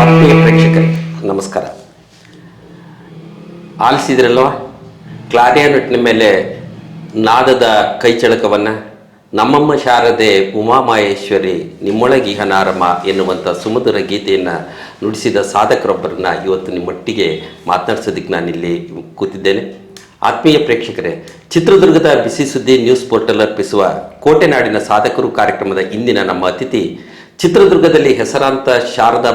ಆತ್ಮೀಯ ಪ್ರೇಕ್ಷಕರೇ ನಮಸ್ಕಾರ. ಆಲಿಸಿದ್ರಲ್ವ ಕ್ಲಾರಿನೆಟ್ನ ಮೇಲೆ ನಾದದ ಕೈಚಳಕವನ್ನು ನಮ್ಮಮ್ಮ ಶಾರದೆ ಉಮಾಮಹೇಶ್ವರಿ ನಿಮ್ಮೊಳಗಿಹ ನಾರಮ್ಮ ಎನ್ನುವಂಥ ಸುಮಧುರ ಗೀತೆಯನ್ನು ನುಡಿಸಿದ ಸಾಧಕರೊಬ್ಬರನ್ನ ಇವತ್ತು ನಿಮ್ಮೊಟ್ಟಿಗೆ ಮಾತನಾಡಿಸೋದಕ್ಕೆ ನಾನಿಲ್ಲಿ ಕೂತಿದ್ದೇನೆ. ಆತ್ಮೀಯ ಪ್ರೇಕ್ಷಕರೇ, ಚಿತ್ರದುರ್ಗದ ಬಿಸಿ ಸುದ್ದಿ ನ್ಯೂಸ್ ಪೋರ್ಟಲ್ ಅರ್ಪಿಸುವ ಕೋಟೆನಾಡಿನ ಸಾಧಕರು ಕಾರ್ಯಕ್ರಮದ ಇಂದಿನ ನಮ್ಮ ಅತಿಥಿ ಚಿತ್ರದುರ್ಗದಲ್ಲಿ ಹೆಸರಾಂತ ಶಾರದಾ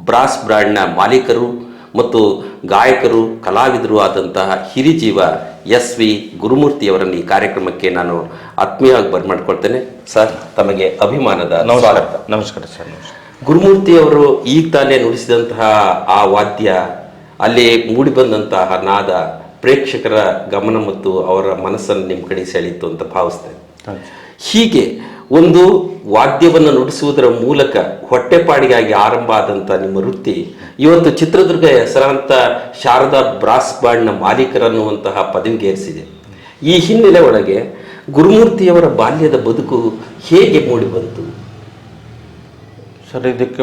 ಬ್ರಾಸ್ ಬ್ರ್ಯಾಂಡ್ನ ಮಾಲೀಕರು ಮತ್ತು ಗಾಯಕರು ಕಲಾವಿದರು ಆದಂತಹ ಹಿರಿಜೀವ SV ಗುರುಮೂರ್ತಿಯವರನ್ನು ಈ ಕಾರ್ಯಕ್ರಮಕ್ಕೆ ನಾನು ಆತ್ಮೀಯವಾಗಿ ಬರ್ಮಾಡ್ಕೊಳ್ತೇನೆ. ಸರ್, ತಮಗೆ ಅಭಿಮಾನದ ಸ್ವಾಗತ. ನಮಸ್ಕಾರ ಸರ್. ಗುರುಮೂರ್ತಿಯವರು ಈಗ ತಾನೇ ನುಡಿಸಿದಂತಹ ಆ ವಾದ್ಯ, ಅಲ್ಲಿ ಮೂಡಿಬಂದಂತಹ ನಾದ ಪ್ರೇಕ್ಷಕರ ಗಮನ ಮತ್ತು ಅವರ ಮನಸ್ಸನ್ನು ನಿಮ್ಮ ಕಡೆ ಸೆಳೀತು ಅಂತ ಭಾವಿಸ್ತೇನೆ. ಹೀಗೆ ಒಂದು ವಾದ್ಯವನ್ನು ನುಡಿಸುವುದರ ಮೂಲಕ ಹೊಟ್ಟೆಪಾಡಿಗಾಗಿ ಆರಂಭ ಆದಂಥ ನಿಮ್ಮ ವೃತ್ತಿ ಇವತ್ತು ಚಿತ್ರದುರ್ಗ ಹೆಸರಾಂತ ಶಾರದಾ ಬ್ರಾಸ್ ಬ್ಯಾಂಡ್ನ ಮಾಲೀಕರನ್ನುವಂತಹ ಪದವಿಗೇರಿಸಿದೆ. ಈ ಹಿನ್ನೆಲೆ ಒಳಗೆ ಗುರುಮೂರ್ತಿಯವರ ಬಾಲ್ಯದ ಬದುಕು ಹೇಗೆ ಮೂಡಿಬಂತು ಸರ್? ಇದಕ್ಕೆ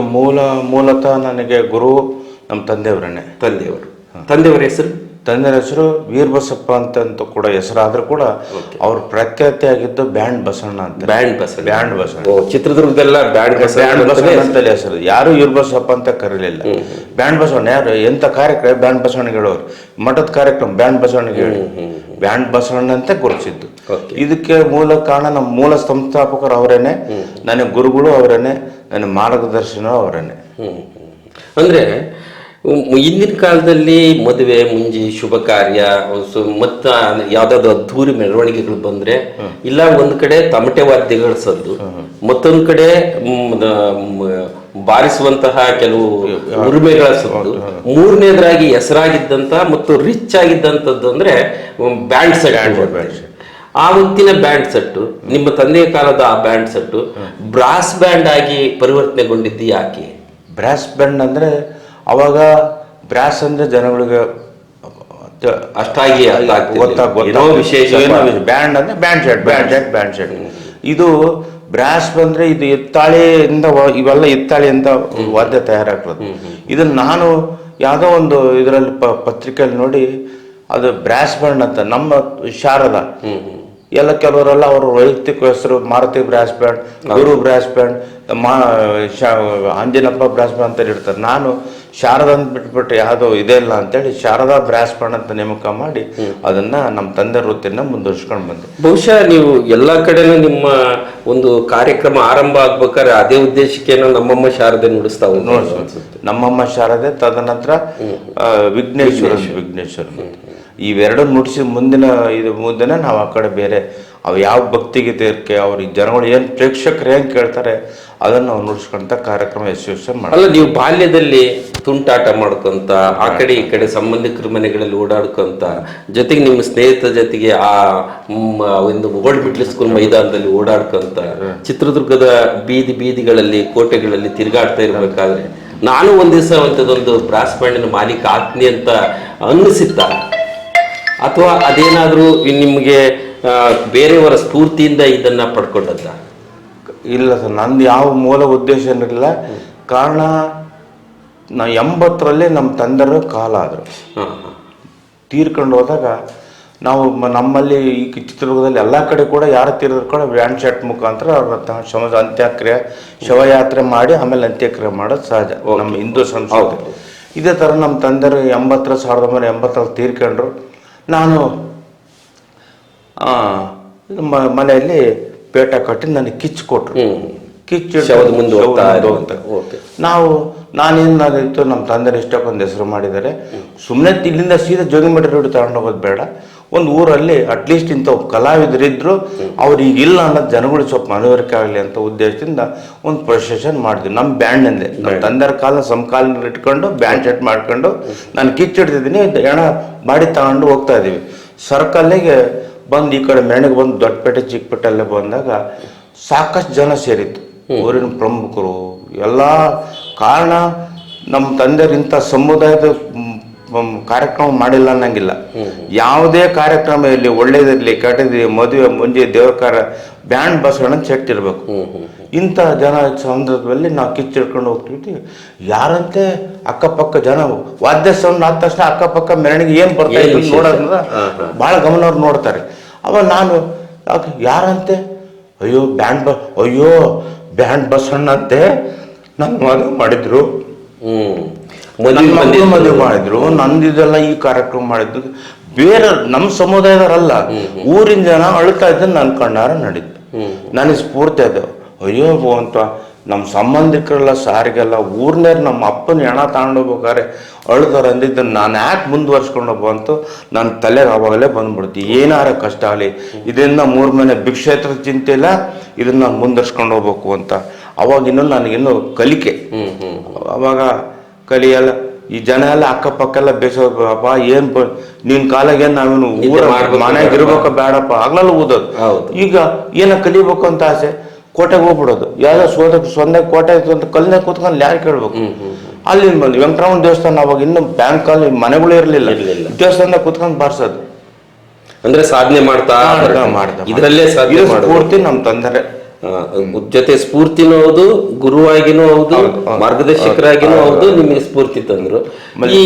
ಮೂಲತಃ ನನಗೆ ಗುರು ನಮ್ಮ ತಂದೆಯವರ ಹೆಸರು ತಂದೆಯ ಹೆಸರು ವೀರಬಸಪ್ಪ ಅಂತ ಕೂಡ ಹೆಸರಾದ್ರೂ ಕೂಡ ಅವ್ರ ಪ್ರಖ್ಯಾತಿ ಆಗಿದ್ದು ಬ್ಯಾಂಡ್ ಬಸಣ್ಣ ಅಂತ. ಬ್ಯಾಂಡ್ ಬಸಣ್ಣ ಚಿತ್ರದುರ್ಗದೆಲ್ಲ ಬ್ಯಾಂಡ್ ಬಸಣ್ಣ ಅಂತಲೇ ಹೆಸರು. ಯಾರು ವೀರಬಸಪ್ಪ ಅಂತ ಕರೀಲಿಲ್ಲ. ಬ್ಯಾಂಡ್ ಬಸವಣ್ಣ ಯಾರು ಎಂತ ಕಾರ್ಯಕ್ರಮ ಬ್ಯಾಂಡ್ ಬಸವಣ್ಣ ಹೇಳೋರು, ಮಠದ ಕಾರ್ಯಕ್ರಮ ಬ್ಯಾಂಡ್ ಬಸವಣ್ಣ ಹೇಳಿ ಬ್ಯಾಂಡ್ ಬಸವಣ್ಣ ಅಂತ ಗುರುತಿಸಿದ್ದು. ಇದಕ್ಕೆ ಮೂಲ ಕಾರಣ ನಮ್ಮ ಮೂಲ ಸಂಸ್ಥಾಪಕರು ಅವರೇನೆ, ನನಗೆ ಗುರುಗಳು ಅವರೇನೆ, ನನ್ನ ಮಾರ್ಗದರ್ಶನ ಅವರೇನೆ. ಅಂದ್ರೆ ಇಂದಿನ ಕಾಲದಲ್ಲಿ ಮದುವೆ ಮುಂಜಿ ಶುಭ ಕಾರ್ಯ ಮತ್ತ ಯಾವ್ದಾದ್ರು ಅದ್ಧೂರಿ ಮೆರವಣಿಗೆಗಳು ಬಂದ್ರೆ ಇಲ್ಲ ಒಂದ್ ಕಡೆ ತಮಟೆ ವಾದ್ಯಗಳ ಸದ್ದು, ಮತ್ತೊಂದ್ ಕಡೆ ಬಾರಿಸುವಂತಹ ಕೆಲವು ಉರುಮೆಗಳ ಸದ್ದು, ಮೂರನೇದ್ರಾಗಿ ಹೆಸರಾಗಿದ್ದಂತ ಮತ್ತು ರಿಚ್ ಆಗಿದ್ದಂಥದ್ದು ಅಂದ್ರೆ ಬ್ಯಾಂಡ್ ಸೆಟ್. ಆ ಹೊತ್ತಿನ ಬ್ಯಾಂಡ್ ಸೆಟ್ಟು, ನಿಮ್ಮ ತಂದೆಯ ಕಾಲದ ಆ ಬ್ಯಾಂಡ್ ಸೆಟ್ಟು ಬ್ರಾಸ್ ಬ್ಯಾಂಡ್ ಆಗಿ ಪರಿವರ್ತನೆಗೊಂಡಿದ್ದು ಯಾಕೆ? ಬ್ರಾಸ್ ಬ್ಯಾಂಡ್ ಅಂದ್ರೆ ಅವಾಗ ಬ್ರಾಸ್ ಅಂದ್ರೆ ಜನಗಳಿಗೆ ಅಷ್ಟಾಗಿ ವಿಶೇಷ. ಬ್ಯಾಂಡ್ ಅಂದ್ರೆ ಬ್ಯಾಂಡ್ ಸೆಟ್. ಇದು ಬ್ರಾಸ್ ಬಂದ್ರೆ ಇದು ಎತ್ತಾಳಿಯಿಂದ, ಇವೆಲ್ಲ ಎತ್ತಾಳಿಯಿಂದ ವಾದ್ಯ ತಯಾರಾಗ್ತದೆ. ಇದನ್ನ ನಾನು ಯಾವುದೋ ಒಂದು ಇದರಲ್ಲಿ ಪತ್ರಿಕೆಯಲ್ಲಿ ನೋಡಿ ಅದು ಬ್ರಾಸ್ ಬ್ಯಾಂಡ್ ಅಂತ. ನಮ್ಮ ಶಾರದಾ ಎಲ್ಲ ಕೆಲವರೆಲ್ಲ ಅವರು ವೈಯಕ್ತಿಕ ಹೆಸರು Maruti brass band, Guru brass band, Anjanappa brass band ಅಂತ ಇರ್ತಾರೆ. ನಾನು ಶಾರದಾ ಅಂತ ಬಿಟ್ಬಿಟ್ಟು ಯಾವುದೋ ಇದೆ ಇಲ್ಲ ಅಂತೇಳಿ ಶಾರದಾ ಬ್ರಾಸ್ ಬ್ಯಾಂಡ್ ಅಂತ ನೇಮಕ ಮಾಡಿ ಅದನ್ನ ನಮ್ಮ ತಂದೆ ವೃತ್ತಿನ ಮುಂದುವರ್ಸ್ಕೊಂಡು ಬಂದೆ. ಬಹುಶಃ ನೀವು ಎಲ್ಲ ಕಡೆನೂ ನಿಮ್ಮ ಒಂದು ಕಾರ್ಯಕ್ರಮ ಆರಂಭ ಆಗ್ಬೇಕಾದ್ರೆ ಅದೇ ಉದ್ದೇಶಕ್ಕೆ ನಮ್ಮಮ್ಮ ಶಾರದೆ ನುಡಿಸ್ತಾ ನಮ್ಮಮ್ಮ ಶಾರದೆ, ತದನಂತರ ವಿಘ್ನೇಶ್ವರ. ಇವೆರಡು ನುಡಿಸಿ ಮುಂದಿನ ನಾವು ಆ ಕಡೆ ಬೇರೆ ಅವು ಯಾವ ಭಕ್ತಿಗೀತೆ ಇರ್ಕೆ ಅವ್ರಿಗೆ ಜನಗಳು ಏನು ಪ್ರೇಕ್ಷಕರು ಹೆಂಗೆ ಕೇಳ್ತಾರೆ ಅದನ್ನು ನಾವು ನುಡಿಸ್ಕೊಂತ ಕಾರ್ಯಕ್ರಮ ಯಶಸ್ವಿ ಮಾಡಿ. ಅಲ್ಲ, ನೀವು ಬಾಲ್ಯದಲ್ಲಿ ತುಂಟಾಟ ಮಾಡ್ಕೊಂತ ಆ ಕಡೆ ಈ ಕಡೆ ಸಂಬಂಧಿಕರ ಮನೆಗಳಲ್ಲಿ ಓಡಾಡ್ಕೊಂತ, ಜೊತೆಗೆ ನಿಮ್ಮ ಸ್ನೇಹಿತರ ಜೊತೆಗೆ ಆ ಒಂದು ಓಲ್ಡ್ ಮಿಡ್ಲ್ ಸ್ಕೂಲ್ ಮೈದಾನದಲ್ಲಿ ಓಡಾಡ್ಕೊಂತ ಚಿತ್ರದುರ್ಗದ ಬೀದಿಗಳಲ್ಲಿ ಕೋಟೆಗಳಲ್ಲಿ ತಿರುಗಾಡ್ತಾ ಇರ್ಬೇಕಾದ್ರೆ ನಾನು ಒಂದ್ ದಿವಸ ಒಂಥದೊಂದು ಬ್ರಾಸ್ ಬ್ಯಾಂಡಿನ ಮಾಲೀಕ ಆಗ್ತೀನಿ ಅಂತ ಅನ್ನಿಸಿತ್ತ, ಅಥವಾ ಅದೇನಾದ್ರೂ ನಿಮ್ಗೆ ಬೇರೆಯವರ ಸ್ಫೂರ್ತಿಯಿಂದ ಇದನ್ನ ಪಡ್ಕೊಂಡದ್ದ? ಇಲ್ಲ ಸರ್, ನಂದು ಯಾವ ಮೂಲ ಉದ್ದೇಶ ಏನಿರಲಿಲ್ಲ. ಕಾರಣ ನಾ 80ರಲ್ಲಿ ನಮ್ಮ ತಂದೆಯವರು ಕಾಲ ಆದರು. ತೀರ್ಕೊಂಡು ಹೋದಾಗ ನಾವು ನಮ್ಮಲ್ಲಿ ಈ ಚಿತ್ರದುರ್ಗದಲ್ಲಿ ಎಲ್ಲ ಕಡೆ ಕೂಡ ಯಾರು ತೀರಿದ್ರು ಕೂಡ ಬ್ಯಾಂಡ್ ಸೆಟ್ ಮುಖಾಂತರ ಅವ್ರ ಅಂತ್ಯಕ್ರಿಯೆ ಶವಯಾತ್ರೆ ಮಾಡಿ ಆಮೇಲೆ ಅಂತ್ಯಕ್ರಿಯೆ ಮಾಡೋದು ಸಹಜ ನಮ್ಮ ಹಿಂದೂ ಸಂಸ್ಕೃತಿ. ಇದೇ ಥರ ನಮ್ಮ ತಂದೆರು 1980 ತೀರ್ಕೊಂಡ್ರು. ನಾನು ಮನೆಯಲ್ಲಿ ಪೇಟ ಕಟ್ಟಿ ನನಗೆ ಕಿಚ್ಚು ಕೊಟ್ರು. ನಾನೇನಾಗಿತ್ತು, ನಮ್ಮ ತಂದೆ ಇಷ್ಟಕ್ಕೊಂದು ಹೆಸರು ಮಾಡಿದ್ದಾರೆ, ಸುಮ್ಮನೆ ಇಲ್ಲಿಂದ ಸೀದಾ ಜೋಗಿಮಟ್ಟಿ ರೋಡ್ ತಗೊಂಡು ಹೋಗೋದು ಬೇಡ, ಒಂದು ಊರಲ್ಲಿ ಅಟ್ಲೀಸ್ಟ್ ಇಂಥ ಕಲಾವಿದರಿದ್ರು ಅವ್ರಿಗೆ ಇಲ್ಲ ಅನ್ನೋದು ಜನಗಳು ಸ್ವಲ್ಪ ಮನವರಿಕೆ ಆಗಲಿ ಅಂತ ಉದ್ದೇಶದಿಂದ ಒಂದು ಪ್ರೊಸೆಷನ್ ಮಾಡಿದ್ವಿ. ನಮ್ಮ ಬ್ಯಾಂಡ್ನಿಂದ ನಮ್ಮ ತಂದೆಯ ಕಾಲ ಸಮಕಾಲೀನ ಇಟ್ಕೊಂಡು ಬ್ಯಾಂಡ್ ಸೆಟ್ ಮಾಡ್ಕೊಂಡು ನಾನು ಕಿಚ್ಚಿಡ್ತಿದ್ದೀನಿ, ಹೆಣ ಬಾಡಿ ತಗೊಂಡು ಹೋಗ್ತಾ ಇದ್ದೀವಿ. ಸರ್ಕಲ್ಲಿಗೆ ಬಂದು ಈ ಕಡೆ ಮೆರಣಿಗೆ ಬಂದು ದೊಡ್ಡಪೇಟೆ ಚಿಕ್ಕಪೇಟೆಲ್ಲೇ ಬಂದಾಗ ಸಾಕಷ್ಟು ಜನ ಸೇರಿತ್ತು, ಊರಿನ ಪ್ರಮುಖರು ಎಲ್ಲ. ಕಾರಣ ನಮ್ಮ ತಂದೆಯರು ಇಂಥ ಸಮುದಾಯದ ಕಾರ್ಯಕ್ರಮ ಮಾಡಿಲ್ಲ ಅನ್ನಂಗಿಲ್ಲ. ಯಾವುದೇ ಕಾರ್ಯಕ್ರಮ ಇರಲಿ, ಒಳ್ಳೇದಿರಲಿ ಕೆಟ್ಟದಿರಲಿ, ಮದುವೆ ಮುಂಜೆ ದೇವ್ರ ಕಾರ್ಯ, ಬ್ಯಾಂಡ್ ಬಸವಣ್ಣ ಸೆಟ್ ಇರಬೇಕು. ಇಂಥ ಜನ ಸಂದರ್ಭದಲ್ಲಿ ನಾವು ಕಿಚ್ಚಿಡ್ಕೊಂಡು ಹೋಗ್ತಿರ್ತೀವಿ. ಯಾರಂತೆ ಅಕ್ಕಪಕ್ಕ ಜನ ವಾದ್ಯ ಸೌಂಡ್ ಆದ ತಕ್ಷಣ ಅಕ್ಕಪಕ್ಕ ಮೆರವಣಿಗೆ ಏನು ಬರ್ತಾ ಇದ್ರು ನೋಡೋದ್ರಿಂದ ಭಾಳ ಗಮನವ್ರು ನೋಡ್ತಾರೆ. ಅವ ನಾನು ಯಾರಂತೆ, ಅಯ್ಯೋ ಬ್ಯಾಂಡ್ ಬಸವಣ್ಣ ಅಂತೆ ನನ್ನ ಮದುವೆ ಮಾಡಿದ್ರು, ಮದುವೆ ಮಾಡಿದ್ರು, ನಂದಿದೆಲ್ಲ ಈ ಕಾರ್ಯಕ್ರಮ ಮಾಡಿದ್ದು. ಬೇರೆ ನಮ್ಮ ಸಮುದಾಯದವರಲ್ಲ, ಊರಿನ ಜನ ಅಳ್ತಾ ಇದ್ದನ್ನು ನನ್ನ ಕಣ್ಣಾರ ನಡೀತು. ನನಗೆ ಸ್ಫೂರ್ತಿ ಅದು. ಅಯ್ಯೋ ಅಂತ ನಮ್ಮ ಸಂಬಂಧಿಕರೆಲ್ಲ ಸಾರಿಗೆಲ್ಲ ಊರ್ನೇರು ನಮ್ಮ ಅಪ್ಪನ ಹೆಣ ತಗೊಂಡೋಗ್ಬೇಕಾದ್ರೆ ಅಳ್ದಾರ ಅಂದಿದ್ದನ್ನು ನಾನು ಯಾಕೆ ಮುಂದುವರ್ಸ್ಕೊಂಡು ಬಂತು ನನ್ನ ತಲೆಗೆ ಅವಾಗಲೇ ಬಂದ್ಬಿಡ್ತು. ಏನಾರ ಕಷ್ಟ ಆಗಲಿ, ಇದರಿಂದ 3 ಮನೆ ಭಿಕ್ಷೇತ್ರ ಚಿಂತೆ ಇಲ್ಲ, ಇದನ್ನ ಮುಂದುವರ್ಸ್ಕೊಂಡು ಹೋಗ್ಬೇಕು ಅಂತ. ಅವಾಗ ಇನ್ನೂ ನನಗಿನ್ನೂ ಕಲಿಕೆ. ಅವಾಗ ಕಲಿಯಲ್ಲ, ಈ ಜನ ಎಲ್ಲ ಅಕ್ಕಪಕ್ಕ ಎಲ್ಲ ಬೇಸಪ್ಪ, ಏನು ನಿನ್ ಕಾಲಾಗ ಏನು ನಾವೇನು ಊರ ಮನೆಯಾಗ ಇರ್ಬೇಕ ಬೇಡಪ್ಪ, ಆಗ್ಲಲ್ಲ ಓದೋದು. ಈಗ ಏನ ಕಲಿಬೇಕು ಅಂತ ಆಸೆ, ಕೋಟೆಗೆ ಹೋಗ್ಬಿಡೋದು. ಯಾವ್ದೋ ಸೊಂದೆ ಕೋಟೆ ಇತ್ತು ಅಂತ ಕಲ್ಲಿನ ಕೂತ್ಕೊಂಡು ಯಾರು ಕೇಳ್ಬೇಕು. ಅಲ್ಲಿಂದ ಬಂದು ವೆಂಕಟರಮಣ ದೇವಸ್ಥಾನ, ಅವಾಗ ಇನ್ನು ಬ್ಯಾಂಕಲ್ಲಿ ಮನೆಗಳು ಇರಲಿಲ್ಲ, ದೇವಸ್ಥಾನದಾಗ ಕೂತ್ಕೊಂಡು ಬಾರಿಸೋದು. ಅಂದ್ರೆ ಸಾಧನೆ ಮಾಡ್ತಾ ಇದರಲ್ಲೇ ಪೂರ್ತಿ ನಮ್ಮ ತಂದರೆ ಜೊತೆ ಸ್ಫೂರ್ತಿನೂ ಹೌದು, ಗುರುವಾಗಿನೂ ಹೌದು, ಮಾರ್ಗದರ್ಶಕರಾಗಿನೂ ಹೌದು, ನಿಮಗೆ ಸ್ಫೂರ್ತಿ ತಂದ್ರು. ಈ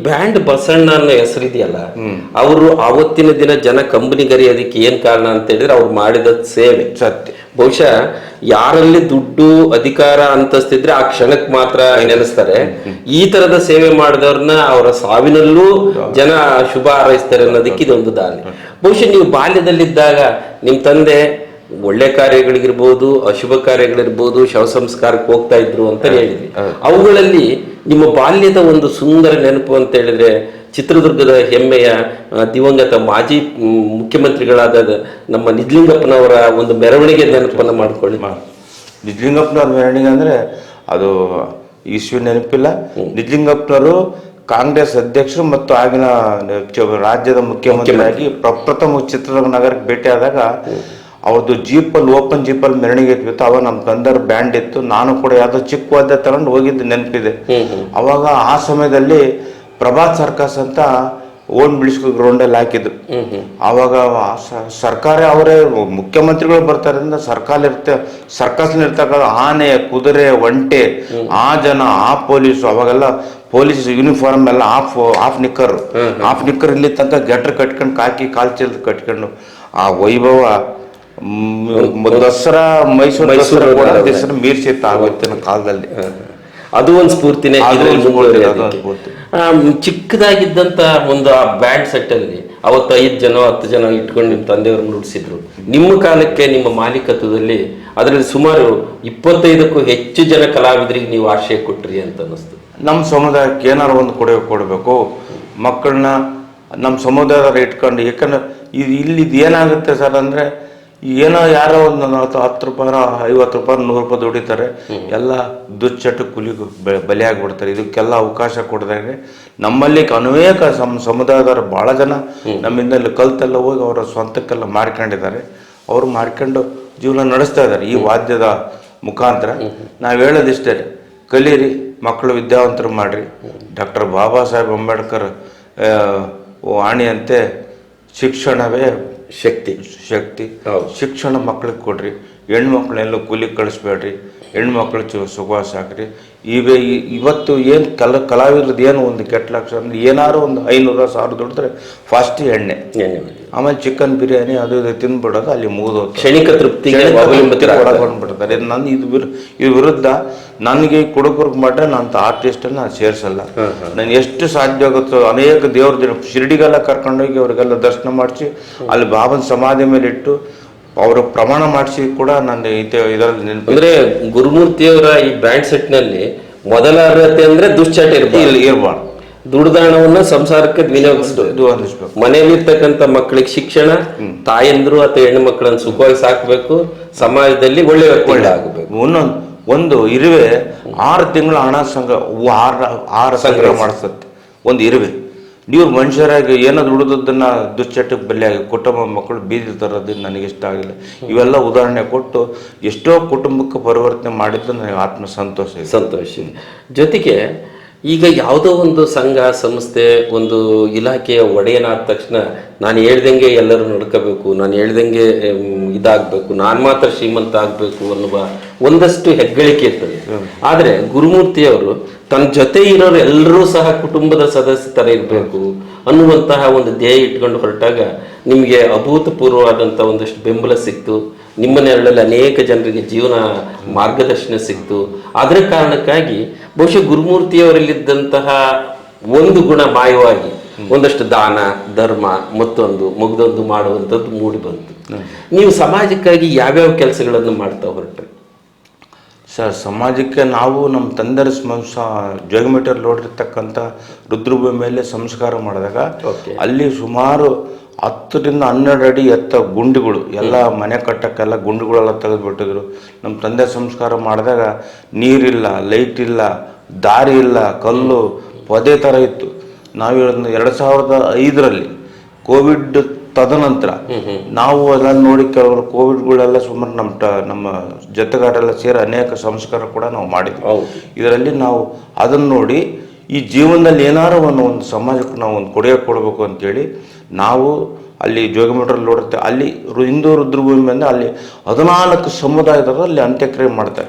ಬ್ಯಾಂಡ್ ಬಸಣ್ಣ ಅನ್ನೋ ಹೆಸರಿದೆಯಲ್ಲ, ಅವರು ಆವತ್ತಿನ ದಿನ ಜನ ಕಂಬನಿಗರಿಯೋದಕ್ಕೆ ಏನ್ ಕಾರಣ ಅಂತ ಹೇಳಿದ್ರೆ ಅವ್ರು ಮಾಡಿದ ಸೇವೆ. ಸತ್ಯ. ಬಹುಶಃ ಯಾರಲ್ಲಿ ದುಡ್ಡು ಅಧಿಕಾರ ಅಂತಸ್ತಿದ್ರೆ ಆ ಕ್ಷಣಕ್ಕೆ ಮಾತ್ರ ನೆನೆಸ್ತಾರೆ. ಈ ತರದ ಸೇವೆ ಮಾಡಿದವ್ರನ್ನ ಅವರ ಸಾವಿನಲ್ಲೂ ಜನ ಶುಭ ಹಾರೈಸ್ತಾರೆ ಅನ್ನೋದಕ್ಕೆ ಇದೊಂದು ದಾನಿ. ಬಹುಶಃ ನೀವು ಬಾಲ್ಯದಲ್ಲಿದ್ದಾಗ ನಿಮ್ ತಂದೆ ಒಳ್ಳೆ ಕಾರ್ಯಗಳಿಗಿರ್ಬೋದು, ಅಶುಭ ಕಾರ್ಯಗಳಿರ್ಬೋದು, ಶವ ಸಂಸ್ಕಾರಕ್ಕೆ ಹೋಗ್ತಾ ಇದ್ರು ಅಂತ ಹೇಳಿದ್ವಿ. ಅವುಗಳಲ್ಲಿ ನಿಮ್ಮ ಬಾಲ್ಯದ ಒಂದು ಸುಂದರ ನೆನಪು ಅಂತ ಹೇಳಿದ್ರೆ ಚಿತ್ರದುರ್ಗದ ಹೆಮ್ಮೆಯ ದಿವಂಗತ ಮಾಜಿ ಮುಖ್ಯಮಂತ್ರಿಗಳಾದ ನಮ್ಮ ನಿಜಲಿಂಗಪ್ಪನವರ ಒಂದು ಮೆರವಣಿಗೆ ನೆನಪನ್ನ ಮಾಡ್ಕೊಳ್ಳಿ. ನಿಜಲಿಂಗಪ್ಪನವ್ರ ಮೆರವಣಿಗೆ ಅಂದ್ರೆ ಅದು ಇಸ್ವಿ ನೆನಪಿಲ್ಲ. ನಿಜಲಿಂಗಪ್ಪನವರು ಕಾಂಗ್ರೆಸ್ ಅಧ್ಯಕ್ಷರು ಮತ್ತು ಆಗಿನ ರಾಜ್ಯದ ಮುಖ್ಯಮಂತ್ರಿಯಾಗಿ ಪ್ರಪ್ರಥಮ ಚಿತ್ರದುರ್ಗ ನಗರಕ್ಕೆ ಭೇಟಿಯಾದಾಗ ಅವ್ರದ್ದು ಜೀಪಲ್ಲಿ, ಓಪನ್ ಜೀಪಲ್ಲಿ ಮೆರವಣಿಗೆ ಇತ್ತು. ಅವಾಗ ನಮ್ಮ ತಂದೆಯವ್ರ ಬ್ಯಾಂಡ್ ಇತ್ತು. ನಾನು ಕೂಡ ಯಾವುದೋ ಚಿಕ್ಕ ವಾದ್ಯ ತಗೊಂಡು ಹೋಗಿದ್ದು ನೆನಪಿದೆ. ಅವಾಗ ಆ ಸಮಯದಲ್ಲಿ ಪ್ರಭಾತ್ ಸರ್ಕಸ್ ಅಂತ ಓನ್ ಬಿಳಿಸ್ಕೊ ಗ್ರೌಂಡಲ್ಲಿ ಹಾಕಿದ್ರು. ಆವಾಗ ಸರ್ಕಾರ ಅವರೇ ಮುಖ್ಯಮಂತ್ರಿಗಳು ಬರ್ತಾರಿಂದ ಸರ್ಕಸ್ ಇರ್ತಕ್ಕಂಥ ಆನೆ, ಕುದುರೆ, ಒಂಟೆ, ಆ ಜನ, ಆ ಪೊಲೀಸು, ಅವಾಗೆಲ್ಲ ಪೊಲೀಸ್ ಯೂನಿಫಾರ್ಮ್ ಎಲ್ಲ ಹಾಫ್ ನಿಕ್ಕರ್ ಇಲ್ಲಿ ತನಕ ಗೆಟ್ರ್ ಕಟ್ಕೊಂಡು ಕಾಕಿ ಕಾಲ್ ಚೀಲ ಕಟ್ಕೊಂಡು ಆ ವೈಭವ ದಸರಾ ಮೈಸೂರು ಮೀರ್ಸಿತ್ತು ಆವತ್ತಿನ ಕಾಲದಲ್ಲಿ. ಅದು ಒಂದು ಸ್ಫೂರ್ತಿನೇ. ಚಿಕ್ಕದಾಗಿದ್ದಂತ ಒಂದು ಆ ಬ್ಯಾಂಡ್ ಸೆಟ್ ಅಲ್ಲಿ ಅವತ್ತು 5 ಜನ 10 ಜನ ಇಟ್ಕೊಂಡು ನಿಮ್ಮ ತಂದೆಯವರು ನುಡಿಸಿದ್ರು. ನಿಮ್ಮ ಕಾಲಕ್ಕೆ ನಿಮ್ಮ ಮಾಲೀಕತ್ವದಲ್ಲಿ ಅದರಲ್ಲಿ ಸುಮಾರು 25ಕ್ಕೂ ಹೆಚ್ಚು ಜನ ಕಲಾವಿದರಿಗೆ ನೀವು ಆಶ್ರಯ ಕೊಟ್ರಿ ಅಂತ ಅನ್ನಿಸ್ತು. ನಮ್ಮ ಸಮುದಾಯಕ್ಕೆ ಏನಾರು ಒಂದು ಕೊಡಬೇಕು, ಮಕ್ಕಳನ್ನ ನಮ್ಮ ಸಮುದಾಯದವ್ರು ಇಟ್ಕೊಂಡು. ಯಾಕಂದ್ರೆ ಇಲ್ಲಿ ಏನಾಗುತ್ತೆ ಸರ್ ಅಂದರೆ, ಏನೋ ಯಾರೋ ಒಂದು 10 ರೂಪಾಯಿ 50 ರೂಪಾಯಿ 100 ರೂಪಾಯಿ ದುಡಿತಾರೆ, ಎಲ್ಲ ದುಶ್ಚಟ ಕೂಲಿಗೂ ಬಲಿಯಾಗ್ಬಿಡ್ತಾರೆ. ಇದಕ್ಕೆಲ್ಲ ಅವಕಾಶ ಕೊಡಿದಾಗ ನಮ್ಮಲ್ಲಿ ಅನೇಕ ಸಮುದಾಯದವರು ಭಾಳ ಜನ ನಮ್ಮಿಂದ ಕಲ್ತೆಲ್ಲ ಹೋಗಿ ಅವರ ಸ್ವಂತಕ್ಕೆಲ್ಲ ಮಾರ್ಕೊಂಡಿದ್ದಾರೆ. ಅವರು ಮಾಡ್ಕೊಂಡು ಜೀವನ ನಡೆಸ್ತಾ ಇದ್ದಾರೆ ಈ ವಾದ್ಯದ ಮುಖಾಂತರ. ನಾವು ಹೇಳೋದಿಷ್ಟೇ, ಕಲೀರಿ, ಮಕ್ಕಳು ವಿದ್ಯಾವಂತರು ಮಾಡ್ರಿ. ಡಾಕ್ಟರ್ ಬಾಬಾ ಸಾಹೇಬ್ ಅಂಬೇಡ್ಕರ್ ವಾಣಿಯಂತೆ ಶಿಕ್ಷಣವೇ ಶಕ್ತಿ. ಶಿಕ್ಷಣ ಮಕ್ಳಿಗೆ ಕೊಡ್ರಿ, ಹೆಣ್ಮಕ್ಳನ್ನೆಲ್ಲ ಕೂಲಿಗೆ ಕಳಿಸ್ಬೇಡ್ರಿ. ಹೆಣ್ಮಕ್ಳು ಸುಖವಾಸ ಹಾಕ್ರಿ. ಇವತ್ತು ಏನು ಕಲಾವಿದ್ರದ್ದು ಏನು ಒಂದು ಕೆಟ್ಟ ಲಕ್ಷಣ ಅಂದ್ರೆ ಏನಾರು ಒಂದು 500-1000 ದುಡಿದ್ರೆ ಫಸ್ಟ್ ಎಣ್ಣೆ, ಆಮೇಲೆ ಚಿಕನ್ ಬಿರಿಯಾನಿ ಅದು ಇದು ತಿಂದ್ಬಿಡೋದು, ಅಲ್ಲಿ ಮುಗಿದೋದು, ಕ್ಷಣಿಕ ತೃಪ್ತಿಗೆ ಒಳಗೊಂಡ್ಬಿಡ್ತಾರೆ. ನಾನು ಇದು ವಿರುದ್ಧ ನನಗೆ ಕುಡುಕರಿಗೆ ಮಾಡ್ರೆ ನಾನು ಆರ್ಟಿಸ್ಟನ್ನು ನಾನು ಸೇರಿಸಲ್ಲ. ನಾನು ಎಷ್ಟು ಸಾಧ್ಯ ಆಗುತ್ತೋ ಅನೇಕ ದೇವ್ರ ದಿನ ಶಿರ್ಡಿಗೆಲ್ಲ ಕರ್ಕೊಂಡೋಗಿ ಅವರಿಗೆಲ್ಲ ದರ್ಶನ ಮಾಡಿಸಿ ಅಲ್ಲಿ ಬಾಬನ ಸಮಾಧಿ ಮೇಲೆ ಇಟ್ಟು ಅವರು ಪ್ರಮಾಣ ಮಾಡಿಸಿ ಕೂಡ ನನ್ನ ಇದರಲ್ಲಿ ನೆನಪು. ಅಂದ್ರೆ ಗುರುಮೂರ್ತಿಯವರ ಈ ಬ್ಯಾಂಡ್ ಸೆಟ್ ನಲ್ಲಿ ಮೊದಲ ಅರ್ಹತೆ ಅಂದ್ರೆ ದುಶ್ಚಟ ಇರಬಾರ್ದು, ದುಡ್ದಾಣವನ್ನ ಸಂಸಾರಕ್ಕೆ ವಿನಿಯೋಗಿಸಬೇಕು, ಮನೆಯಲ್ಲಿರ್ತಕ್ಕಂಥ ಮಕ್ಕಳಿಗೆ ಶಿಕ್ಷಣ, ತಾಯಂದ್ರು ಅಥವಾ ಹೆಣ್ಣು ಮಕ್ಕಳನ್ನು ಸುಖವಾಗಿ ಸಾಕಬೇಕು, ಸಮಾಜದಲ್ಲಿ ಒಳ್ಳೆ ವ್ಯಕ್ತಿಗಳು ಆಗಬೇಕು. ಒಂದು ಇರುವೆ 6 ತಿಂಗಳ ಹಣ ಆಹಾರ ಸಂಗ್ರಹ ಮಾಡಿಸುತ್ತೆ ಒಂದು ಇರುವೆ. ನೀವು ಮನುಷ್ಯರಾಗಿ ಏನೋ ದುಡಿದನ್ನ ದುಶ್ಚಟಕ್ಕೆ ಬಲಿಯಾಗಿ ಕುಟುಂಬ ಮಕ್ಕಳು ಬೀದಿ ತರೋದು ನನಗೆ ಇಷ್ಟ ಆಗಿಲ್ಲ. ಇವೆಲ್ಲ ಉದಾಹರಣೆ ಕೊಟ್ಟು ಎಷ್ಟೋ ಕುಟುಂಬಕ್ಕೆ ಪರಿವರ್ತನೆ ಮಾಡಿದ್ದು ನನಗೆ ಆತ್ಮ ಸಂತೋಷ ಇದೆ. ಜೊತೆಗೆ ಈಗ ಯಾವುದೋ ಒಂದು ಸಂಘ ಸಂಸ್ಥೆ ಒಂದು ಇಲಾಖೆಯ ಒಡೆಯನಾದ ತಕ್ಷಣ ನಾನು ಹೇಳ್ದಂಗೆ ಎಲ್ಲರೂ ನಡ್ಕೋಬೇಕು, ನಾನು ಹೇಳ್ದಂಗೆ ಇದಾಗಬೇಕು, ನಾನು ಮಾತ್ರ ಶ್ರೀಮಂತ ಆಗಬೇಕು ಅನ್ನುವ ಒಂದಷ್ಟು ಹೆಗ್ಗಳಿಕೆ ಇರ್ತದೆ. ಆದರೆ ಗುರುಮೂರ್ತಿಯವರು ತನ್ನ ಜೊತೆ ಇರೋರು ಎಲ್ಲರೂ ಸಹ ಕುಟುಂಬದ ಸದಸ್ಯ ಥರ ಇರಬೇಕು ಅನ್ನುವಂತಹ ಒಂದು ಧ್ಯೇಯ ಇಟ್ಕೊಂಡು ಹೊರಟಾಗ ನಿಮಗೆ ಅಭೂತಪೂರ್ವವಾದಂಥ ಒಂದಷ್ಟು ಬೆಂಬಲ ಸಿಕ್ತು. ನಿಮ್ಮ ನೆರಳಲ್ಲಿ ಅನೇಕ ಜನರಿಗೆ ಜೀವನ ಮಾರ್ಗದರ್ಶನ ಸಿಕ್ತು. ಅದರ ಕಾರಣಕ್ಕಾಗಿ ಬಹುಶಃ ಗುರುಮೂರ್ತಿಯವರಲ್ಲಿದ್ದಂತಹ ಒಂದು ಗುಣ ಮಾಯವಾಗಿ ಒಂದಷ್ಟು ದಾನ ಧರ್ಮ ಮುಗ್ದೊಂದು ಮಾಡುವಂಥದ್ದು ಮೂಡಿ ಬಂತು. ನೀವು ಸಮಾಜಕ್ಕಾಗಿ ಯಾವ್ಯಾವ ಕೆಲಸಗಳನ್ನು ಮಾಡ್ತಾ ಹೊರಟ್ರಿ ಸರ್? ಸಮಾಜಕ್ಕೆ ನಾವು ನಮ್ಮ ತಂದೆಯ ಜೋಗಿಮಠದಲ್ಲಿ ನೋಡಿರ್ತಕ್ಕಂಥ ರುದ್ರಭೂಮಿ ಮೇಲೆ ಸಂಸ್ಕಾರ ಮಾಡಿದಾಗ ಅಲ್ಲಿ ಸುಮಾರು 10-12 ಅಡಿ ಎತ್ತ ಗುಂಡಿಗಳು ಎಲ್ಲ ಮನೆ ಕಟ್ಟಕ್ಕೆಲ್ಲ ಗುಂಡಿಗಳೆಲ್ಲ ತೆಗೆದುಬಿಟ್ಟಿದ್ರು. ನಮ್ಮ ತಂದೆ ಸಂಸ್ಕಾರ ಮಾಡಿದಾಗ ನೀರಿಲ್ಲ, ಲೈಟ್ ಇಲ್ಲ, ದಾರಿ ಇಲ್ಲ, ಕಲ್ಲು ಪೊದೆ ಥರ ಇತ್ತು. ನಾವು 2005ರಲ್ಲಿ ಕೋವಿಡ್ ತದನಂತರ ನಾವು ಅದನ್ನು ನೋಡಿ ಕೆಲವರು ಕೋವಿಡ್ಗಳೆಲ್ಲ ಸುಮಾರು ನಮ್ಮ ಜೊತೆಗಾರೆಲ್ಲ ಸೇರಿ ಅನೇಕ ಸಂಸ್ಕಾರ ಕೂಡ ನಾವು ಮಾಡಿದ್ವಿ. ಇದರಲ್ಲಿ ನಾವು ಅದನ್ನು ನೋಡಿ ಈ ಜೀವನದಲ್ಲಿ ಏನಾರು ಒಂದು ಸಮಾಜಕ್ಕೆ ನಾವು ಒಂದು ಕೊಡುಗೆ ಕೊಡಬೇಕು ಅಂತೇಳಿ ನಾವು ಅಲ್ಲಿ ಜೋಗಿಮಠದಲ್ಲಿ ನೋಡುತ್ತೆ. ಅಲ್ಲಿ ಹಿಂದೂ ರುದ್ರಭೂಮಿ ಅಂದರೆ ಅಲ್ಲಿ 14 ಸಮುದಾಯದವರು ಅಲ್ಲಿ ಅಂತ್ಯಕ್ರಿಯೆ ಮಾಡ್ತಾರೆ.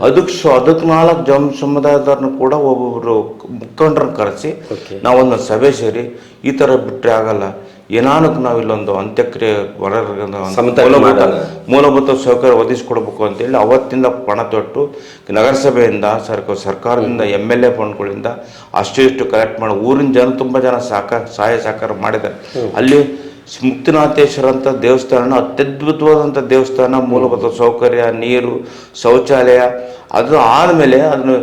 ಅದಕ್ಕೆ 4 ಸಮುದಾಯದವ್ರನ್ನ ಕೂಡ ಒಬ್ಬೊಬ್ಬರು ಮುಖಂಡರನ್ನ ಕರೆಸಿ ನಾವೊಂದು ಸಭೆ ಸೇರಿ ಈ ಥರ ಬಿಟ್ಟರೆ ಆಗಲ್ಲ, ಏನಾನಕ್ಕೆ ನಾವು ಇಲ್ಲೊಂದು ಅಂತ್ಯಕ್ರಿಯೆ ಮೂಲಭೂತ ಸೌಕರ್ಯ ಒದಗಿಸ್ಕೊಡ್ಬೇಕು ಅಂತೇಳಿ ಅವತ್ತಿಂದ ಪಣ ತೊಟ್ಟು ನಗರಸಭೆಯಿಂದ ಸರ್ಕಾರದಿಂದ MLA ಫಂಡ್ಗಳಿಂದ ಅಷ್ಟು ಕಲೆಕ್ಟ್ ಮಾಡಿ ಊರಿನ ಜನ ತುಂಬ ಜನ ಸಹಾಯ ಸಹಕಾರ ಮಾಡಿದ್ದಾರೆ. ಅಲ್ಲಿ ಮುಕ್ತಿನಾಥೇಶ್ವರ ಅಂತ ದೇವಸ್ಥಾನ ಅತ್ಯದ್ಭುತವಾದಂಥ ದೇವಸ್ಥಾನ, ಮೂಲಭೂತ ಸೌಕರ್ಯ, ನೀರು, ಶೌಚಾಲಯ. ಅದು ಆದಮೇಲೆ ಅದನ್ನು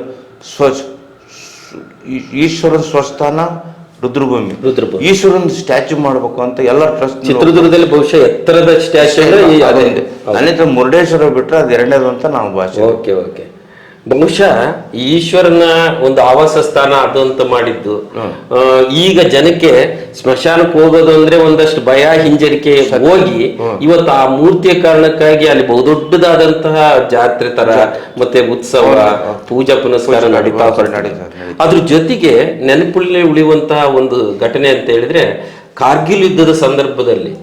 ಈಶ್ವರನ ಸ್ವಸ್ಥಾನ ರುದ್ರಭೂಮಿ, ಈಶ್ವರನ ಸ್ಟ್ಯಾಚ್ಯೂ ಮಾಡಬೇಕು ಅಂತ ಎಲ್ಲ ಟ್ರಸ್ಟ್. ಚಿತ್ರದುರ್ಗದಲ್ಲಿ ಬಹುಶಃ ಎತ್ತರದ ಸ್ಟ್ಯಾಚ್ಯೂ ನನ್ನ ಮುರುಡೇಶ್ವರ ಬಿಟ್ಟರೆ ಅದು 2ನೇದು ಅಂತ ನಾವು ಭಾಷೆ. ಓಕೆ. ಬಹುಶಃ ಈಶ್ವರನ ಒಂದು ಆವಾಸ ಸ್ಥಾನ ಅದು ಅಂತ ಮಾಡಿದ್ದು. ಈಗ ಜನಕ್ಕೆ ಸ್ಮಶಾನಕ್ಕೆ ಹೋಗೋದು ಅಂದ್ರೆ ಒಂದಷ್ಟು ಭಯ ಹಿಂಜರಿಕೆ ಹೋಗಿ ಇವತ್ತು ಆ ಮೂರ್ತಿಯ ಕಾರಣಕ್ಕಾಗಿ ಅಲ್ಲಿ ಬಹುದೊಡ್ಡದಾದಂತಹ ಜಾತ್ರೆ ತರ ಮತ್ತೆ ಉತ್ಸವ ಪೂಜಾ ಪುನಸ್ಕಾರ ನಡೀತಾ. ಅದ್ರ ಜೊತೆಗೆ ನೆನಪುಳ್ಳಿ ಉಳಿಯುವಂತಹ ಒಂದು ಘಟನೆ ಅಂತ ಹೇಳಿದ್ರೆ ಕಾರ್ಗಿಲ್ ಯುದ್ಧದ ಸಂದರ್ಭದಲ್ಲಿ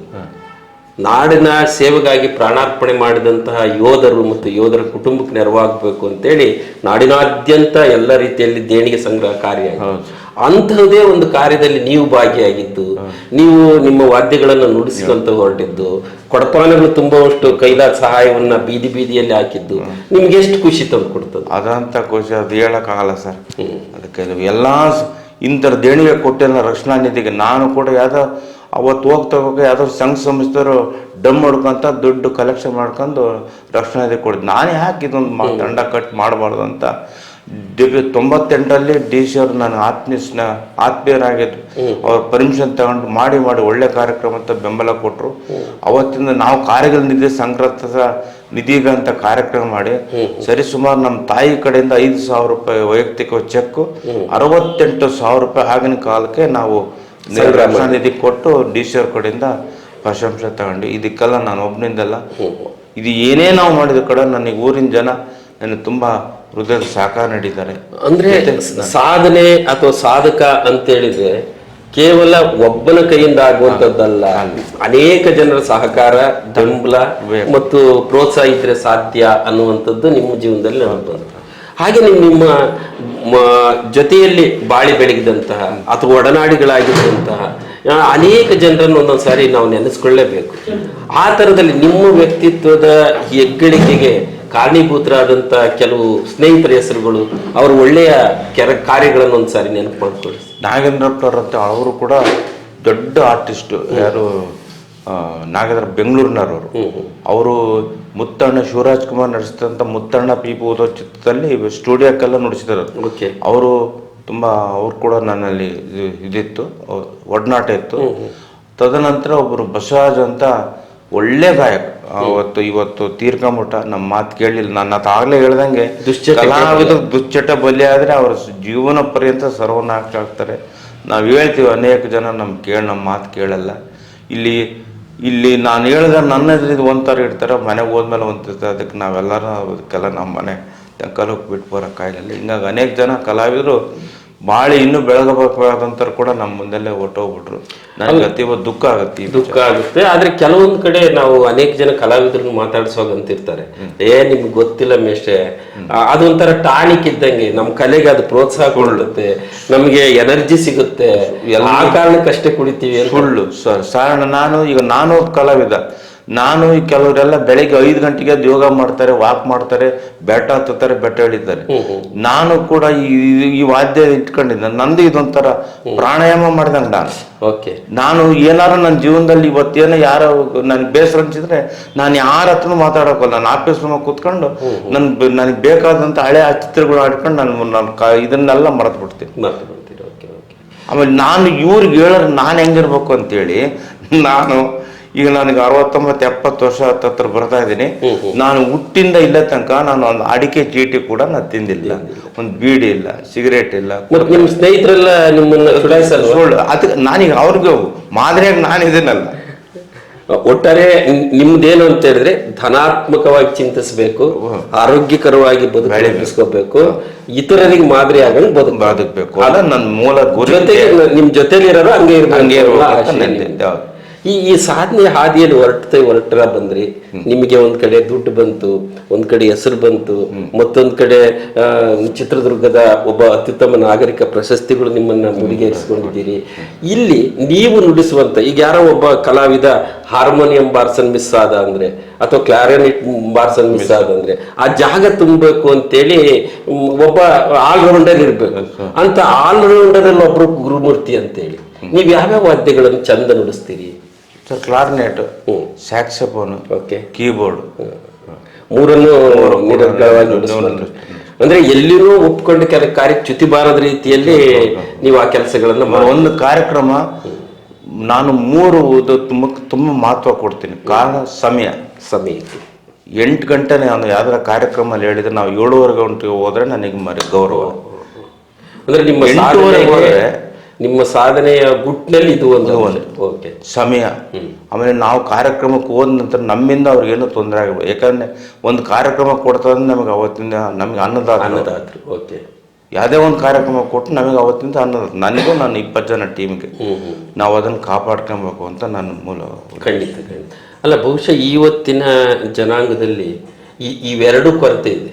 ನಾಡಿನ ಸೇವೆಗಾಗಿ ಪ್ರಾಣಾರ್ಪಣೆ ಮಾಡಿದಂತಹ ಯೋಧರು ಮತ್ತು ಯೋಧರ ಕುಟುಂಬಕ್ಕೆ ನೆರವಾಗಬೇಕು ಅಂತೇಳಿ ನಾಡಿನಾದ್ಯಂತ ಎಲ್ಲ ರೀತಿಯಲ್ಲಿ ದೇಣಿಗೆ ಸಂಗ್ರಹ ಕಾರ್ಯ. ಅಂತಹದೇ ಒಂದು ಕಾರ್ಯದಲ್ಲಿ ನೀವು ಭಾಗಿಯಾಗಿದ್ದು, ನೀವು ನಿಮ್ಮ ವಾದ್ಯಗಳನ್ನು ನುಡಿಸಿಕೊಂತ ಹೊರಟಿದ್ದು, ಕೊಡಪಾನಗಳು ತುಂಬುವಷ್ಟು ಕೈಲಾದ ಸಹಾಯವನ್ನ ಬೀದಿಯಲ್ಲಿ ಹಾಕಿದ್ದು ನಿಮ್ಗೆ ಎಷ್ಟು ಖುಷಿ ತಂದು ಕೊಡ್ತದೆ? ಅದಂತ ಖುಷಿ ಅದು ಹೇಳಕ್ಕಾಗಲ್ಲ ಸರ್. ಅದಕ್ಕೆ ಎಲ್ಲ ಇಂಥರ ದೇಣಿಗೆ ಕೊಟ್ಟೆಲ್ಲ ರಕ್ಷಣಾ ನಿಧಿಗೆ ನಾನು ಕೂಡ ಅವತ್ತು ಹೋಗ್ತಾ ಯಾವ್ದಾದ್ರು ಸಂಘ ಸಂಸ್ಥೆಯವರು ಡಮ್ ಹೊಡ್ಕೊಂತ ದುಡ್ಡು ಕಲೆಕ್ಷನ್ ಮಾಡ್ಕೊಂಡು ರಕ್ಷಣಾ ನಿಧಿ ಕೊಡಿದ್ದು. ನಾನು ಯಾಕೆ ಇದೊಂದು ದಂಡ ಕಟ್ ಮಾಡಬಾರ್ದು ಅಂತ 98ರಲ್ಲಿ DC ಅವರು ನಾನು ಆತ್ಮೀಯರಾಗಿದ್ರು. ಅವ್ರ ಪರ್ಮಿಷನ್ ತಗೊಂಡು ಮಾಡಿ ಒಳ್ಳೆ ಕಾರ್ಯಕ್ರಮ ಅಂತ ಬೆಂಬಲ ಕೊಟ್ಟರು. ಅವತ್ತಿಂದ ನಾವು ಕಾರ್ಯಗಳ ನಿಧಿ ಸಂಗ್ರಹ ನಿಧಿಗಂತ ಕಾರ್ಯಕ್ರಮ ಮಾಡಿ ಸರಿಸುಮಾರು ನಮ್ಮ ತಾಯಿ ಕಡೆಯಿಂದ 5,000 ರೂಪಾಯಿ ವೈಯಕ್ತಿಕ ಚೆಕ್, 68,000 ರೂಪಾಯಿ ಆಗಿನ ಕಾಲಕ್ಕೆ ನಾವು ರಕ್ಷಣಾ ನಿಧಿ ಕೊಟ್ಟು DC ಅವ್ರ ಕಡೆಯಿಂದ ಪ್ರಶಂಸೆ ತಗೊಂಡು. ಇದಕ್ಕೆಲ್ಲ ನಾನು ಒಬ್ಬನಿಂದಲ್ಲ, ಇದು ಏನೇ ನಾವು ಮಾಡಿದ ಕಡೆ ನನಗೆ ಊರಿನ ಜನ ನನಗೆ ತುಂಬಾ ಹೃದಯದ ಸಹಕಾರ ನೀಡಿದ್ದಾರೆ. ಅಂದ್ರೆ ಸಾಧನೆ ಅಥವಾ ಸಾಧಕ ಅಂತ ಹೇಳಿದ್ರೆ ಕೇವಲ ಒಬ್ಬನ ಕೈಯಿಂದ ಆಗುವಂತದ್ದಲ್ಲ, ಅನೇಕ ಜನರ ಸಹಕಾರ, ಬೆಂಬಲ ಮತ್ತು ಪ್ರೋತ್ಸಾಹ ಇದ್ರೆ ಸಾಧ್ಯ ಅನ್ನುವಂಥದ್ದು ನಿಮ್ಮ ಜೀವನದಲ್ಲಿ ಅನುಭವ. ಹಾಗೆ ನಿಮ್ಮ ಜೊತೆಯಲ್ಲಿ ಬಾಳಿ ಬೆಳಗಿದಂತಹ ಅಥವಾ ಒಡನಾಡಿಗಳಾಗಿದ್ದಂತಹ ಅನೇಕ ಜನರನ್ನು ಒಂದೊಂದು ಸಾರಿ ನಾವು ನೆನೆಸ್ಕೊಳ್ಳೇಬೇಕು. ಆ ಥರದಲ್ಲಿ ನಿಮ್ಮ ವ್ಯಕ್ತಿತ್ವದ ಹೆಗ್ಗಳಿಕೆಗೆ ಕಾರಣೀಭೂತರಾದಂಥ ಕೆಲವು ಸ್ನೇಹಿತರ ಹೆಸರುಗಳು, ಅವರ ಒಳ್ಳೆಯ ಕಾರ್ಯಗಳನ್ನು ಒಂದ್ಸಾರಿ ನೆನಪು ಮಾಡ್ಕೊಳ್ಳಿ. ನಾಗೇಂದ್ರಪ್ಪವ್ರು ಅಂತ ಅವರು ಕೂಡ ದೊಡ್ಡ ಆರ್ಟಿಸ್ಟು. ಯಾರು ನಾಗೇಂದ್ರ ಬೆಂಗಳೂರಿನವರು. ಅವರು ಮುತ್ತಣ್ಣ ಶಿವರಾಜ್ ಕುಮಾರ್ ನಡೆಸಿದಂಥ ಮುತ್ತಣ್ಣ ಪೀಪು ಓದೋ ಚಿತ್ರದಲ್ಲಿ ಸ್ಟುಡಿಯೋಕ್ಕೆಲ್ಲ ನುಡಿಸಿದರು. ಅವರು ತುಂಬಾ ಅವ್ರು ಕೂಡ ನನ್ನಲ್ಲಿ ಇದಿತ್ತು, ಒಡನಾಟ ಇತ್ತು. ತದನಂತರ ಒಬ್ಬರು ಬಸವರಾಜ್ ಅಂತ ಒಳ್ಳೆ ಗಾಯಕ, ಅವತ್ತು ಇವತ್ತು ತೀರ್ಕೊಂಬಿಟ್ಟ. ನಮ್ಮ ಮಾತು ಕೇಳಲಿಲ್ಲ. ನನ್ನ ಆಗ್ಲೇ ಹೇಳ್ದಂಗೆ ಕಲಾವಿದ ದುಶ್ಚಟ ಬಲಿ ಆದ್ರೆ ಅವ್ರ ಜೀವನ ಪರ್ಯಂತ ಸರ್ವನಾಶ ಆಗ್ತಾರೆ. ನಾವು ಹೇಳ್ತೀವಿ, ಅನೇಕ ಜನ ನಮ್ಮ ಮಾತು ಕೇಳಲ್ಲ. ಇಲ್ಲಿ ನಾನು ಹೇಳಿದ್ರೆ ನನ್ನ ಎದುರಿದ್ದು ಒಂಥರ ಇಡ್ತಾರೆ, ಮನೆಗೆ ಹೋದ್ಮೇಲೆ ಒಂದಿರ್ತಾರೆ. ಅದಕ್ಕೆ ನಾವೆಲ್ಲರೂ ಅದಕ್ಕೆಲ್ಲ ನಮ್ಮ ಮನೆ ಕಲಕ್ಕೆ ಬಿಟ್ಟು ಬರೋಕ್ಕಾಗಲಿಲ್ಲ. ಹಿಂಗಾಗಿ ಅನೇಕ ಜನ ಕಲಾವಿದರು ಬಾಳಿ ಇನ್ನೂ ಬೆಳಗಬೇಕಾದಂಥವ್ರು ಕೂಡ ನಮ್ಮ ಮುಂದೆಲ್ಲೇ ಹೊಟ್ಟೋಗ್ಬಿಟ್ರು. ನನಗೆ ಅತೀವ ದುಃಖ ಆಗುತ್ತೆ. ಆದ್ರೆ ಕೆಲವೊಂದು ಕಡೆ ನಾವು ಅನೇಕ ಜನ ಕಲಾವಿದ್ರನ್ನು ಮಾತಾಡ್ಸೋಗಂತಿರ್ತಾರೆ, ನಿಮ್ಗೆ ಗೊತ್ತಿಲ್ಲ ಮೇಷ್ಟೇ, ಅದೊಂಥರ ಟಾನಿಕ್ ಇದ್ದಂಗೆ, ನಮ್ಮ ಕಲೆಗೆ ಅದು ಪ್ರೋತ್ಸಾಹ ಕೊಡುತ್ತೆ, ನಮಗೆ ಎನರ್ಜಿ ಸಿಗುತ್ತೆ, ಆ ಕಾರಣಕ್ಕಷ್ಟೇ ಕುಡಿತೀವಿ. ಸುಳ್ಳು ಸರ್. ನಾನು ಕಲಾವಿದ. ಈ ಕೆಲವರೆಲ್ಲ ಬೆಳಿಗ್ಗೆ 5 ಗಂಟೆಗೆ ಯೋಗ ಮಾಡ್ತಾರೆ, ವಾಕ್ ಮಾಡ್ತಾರೆ, ಬೆಟ್ಟ ಹತ್ತುತ್ತಾರೆ, ಬೆಟ್ಟ ಇಳಿತಾರೆ. ನಾನು ಕೂಡ ಈ ವಾದ್ಯ ಇಟ್ಕೊಂಡಿದ್ದೆ. ನಂದು ಇದೊಂಥರ ಪ್ರಾಣಾಯಾಮ ಮಾಡ್ದಂಗೆ ನಾನು ಏನಾರು ನನ್ನ ಜೀವನದಲ್ಲಿ ಇವತ್ತೇನೋ ಯಾರೋ ನನ್ಗೆ ಬೇಸರ ಅನ್ಸಿದ್ರೆ ನಾನು ಯಾರ ಹತ್ರನೂ ಮಾತಾಡೋಕಲ್ಲ. ನಾನು ಆಫೀಸ್ ರೂಮಾಗ ಕೂತ್ಕೊಂಡು ನನಗೆ ಬೇಕಾದಂಥ ಹಳೆ ಚಿತ್ರಗಳು ಆಡ್ಕೊಂಡು ನಾನು ಇದನ್ನೆಲ್ಲ ಮರೆತು ಬಿಡ್ತೀನಿ. ಆಮೇಲೆ ನಾನು ಇವ್ರಿಗೆ ಹೇಳಿದ್ರೆ ನಾನು ಹೆಂಗಿರ್ಬೇಕು ಅಂತೇಳಿ, ಈಗ ನನಗೆ 69-70 ವರ್ಷ ಹತ್ರ ಬರ್ತಾ ಇದ್ದೀನಿ. ನಾನು ಹುಟ್ಟಿಂದ ಇಲ್ಲ ತನಕ ನಾನು ಒಂದು ಅಡಿಕೆ ಚೀಟಿ ಕೂಡ ನಾನು ತಿಂದಿಲ್ಲ, ಒಂದು ಬೀಡಿ ಇಲ್ಲ, ಸಿಗರೇಟ್ ಇಲ್ಲ. ನಿಮ್ಮ ಸ್ನೇಹಿತರೆಲ್ಲ ನಿಮ್ಮನ್ನ ಸುಳ್ಳು. ಅದಕ್ಕೆ ನಾನೀಗ ಅವ್ರಿಗೆ ಮಾದರಿಯಾಗಿ ನಾನು ಇದನ್ನಲ್ಲ. ಒಟ್ಟಾರೆ ನಿಮ್ದೇನು ಅಂತ ಹೇಳಿದ್ರೆ ಧನಾತ್ಮಕವಾಗಿ ಚಿಂತಿಸಬೇಕು, ಆರೋಗ್ಯಕರವಾಗಿ ಬದುಕಬೇಕು, ಇತರರಿಗೆ ಮಾದರಿ ಆಗಂಗ್ ಬದುಕಬೇಕು. ಅದ ನನ್ನ ಮೂಲ ಗುರಿ. ಜೊತೆಗೆ ನಿಮ್ ಜೊತೆಲಿರೋರು ಹಂಗೆ ಇರ್ಬೇಕು. ಈ ಸಾಧನೆ ಹಾದಿಯಲ್ಲಿ ಹೊರಟ ಬಂದ್ರಿ. ನಿಮಗೆ ಒಂದ್ ಕಡೆ ದುಡ್ಡು ಬಂತು, ಒಂದ್ ಕಡೆ ಹೆಸರು ಬಂತು, ಮತ್ತೊಂದ್ ಕಡೆ ಚಿತ್ರದುರ್ಗದ ಒಬ್ಬ ಅತ್ಯುತ್ತಮ ನಾಗರಿಕ ಪ್ರಶಸ್ತಿಗಳು ನಿಮ್ಮನ್ನ ಮುಡಿಗೇರಿಸಿಕೊಂಡಿದ್ದೀರಿ. ಇಲ್ಲಿ ನೀವು ನುಡಿಸುವಂತ, ಈಗ ಯಾರೋ ಒಬ್ಬ ಕಲಾವಿದ ಹಾರ್ಮೋನಿಯಂ ಬಾರ್ಸನ್ ಮಿಸ್ ಆದ ಅಂದ್ರೆ ಅಥವಾ ಕ್ಲಾರಿನೆಟ್ ಬಾರ್ಸನ್ ಮಿಸ್ ಆದ ಅಂದ್ರೆ ಆ ಜಾಗ ತುಂಬಬೇಕು ಅಂತೇಳಿ ಒಬ್ಬ ಆಲ್ರೌಂಡರ್ ಇರ್ಬೇಕು. ಅಂತ ಆಲ್ರೌಂಡರ್ ಅಲ್ಲಿ ಒಬ್ರು ಗುರುಮೂರ್ತಿ ಅಂತೇಳಿ ನೀವ್ ಯಾವ್ಯಾವ ವಾದ್ಯಗಳನ್ನು ಚಂದ ನುಡಿಸ್ತೀರಿ? ಸರ್, ಕ್ಲಾರ್ನೆಟ್, ಸ್ಯಾಕ್ಸೋಫೋನ್, ಕೀಬೋರ್ಡ್, ಮೂರನ್ನು ನಿರರ್ಗಳವಾಗಿ ಅಂದ್ರೆ ಎಲ್ಲಿನೂ ಒಪ್ಕೊಂಡು ಕಾರ್ಯಕ್ಕೆ ಚ್ಯುತಿ ಬಾರದ ರೀತಿಯಲ್ಲಿ ನೀವು ಆ ಕೆಲಸಗಳನ್ನ ಒಂದು ಕಾರ್ಯಕ್ರಮ ನಾನು 3 ತುಂಬಾ ಮಹತ್ವ ಕೊಡ್ತೀನಿ. ಕಾರಣ ಸಮಯ. 8 ಗಂಟೆ ನಾನು ಯಾವ್ದಾರ ಕಾರ್ಯಕ್ರಮ ಹೇಳಿದ್ರೆ ನಾವು 7:15 ಗಂಟೆಗೆ ಹೋದ್ರೆ ನನಗೆ ಗೌರವ. ಅಂದ್ರೆ ನಿಮ್ಮ ಸಾಧನೆಯ ಗುಟ್ಟಿನಲ್ಲಿ ಇದು ಒಂದು ಸಮಯ. ಆಮೇಲೆ ನಾವು ಕಾರ್ಯಕ್ರಮಕ್ಕೆ ಹೋದ ನಂತರ ನಮ್ಮಿಂದ ಅವ್ರಿಗೇನು ತೊಂದರೆ ಆಗಬೇಕು. ಯಾಕಂದ್ರೆ ಒಂದು ಕಾರ್ಯಕ್ರಮ ಕೊಡ್ತಂದ್ರೆ ನಮಗೆ ಅವತ್ತಿಂದ ನಮ್ಗೆ ಅನ್ನದಾತರು. ಯಾವುದೇ ಒಂದು ಕಾರ್ಯಕ್ರಮ ಕೊಟ್ಟು ನಮಗೆ ಅವತ್ತಿಂದ ಅನ್ನದಾತ. ನನಗೂ ನಾನು 20 ಜನ ಟೀಮ್ಗೆ ನಾವು ಅದನ್ನು ಕಾಪಾಡ್ಕೊಬೇಕು ಅಂತ ನನ್ನ ಮೂಲ. ಖಂಡಿತ. ಅಲ್ಲ, ಬಹುಶಃ ಇವತ್ತಿನ ಜನಾಂಗದಲ್ಲಿ ಇವೆರಡೂ ಕೊರತೆ ಇದೆ.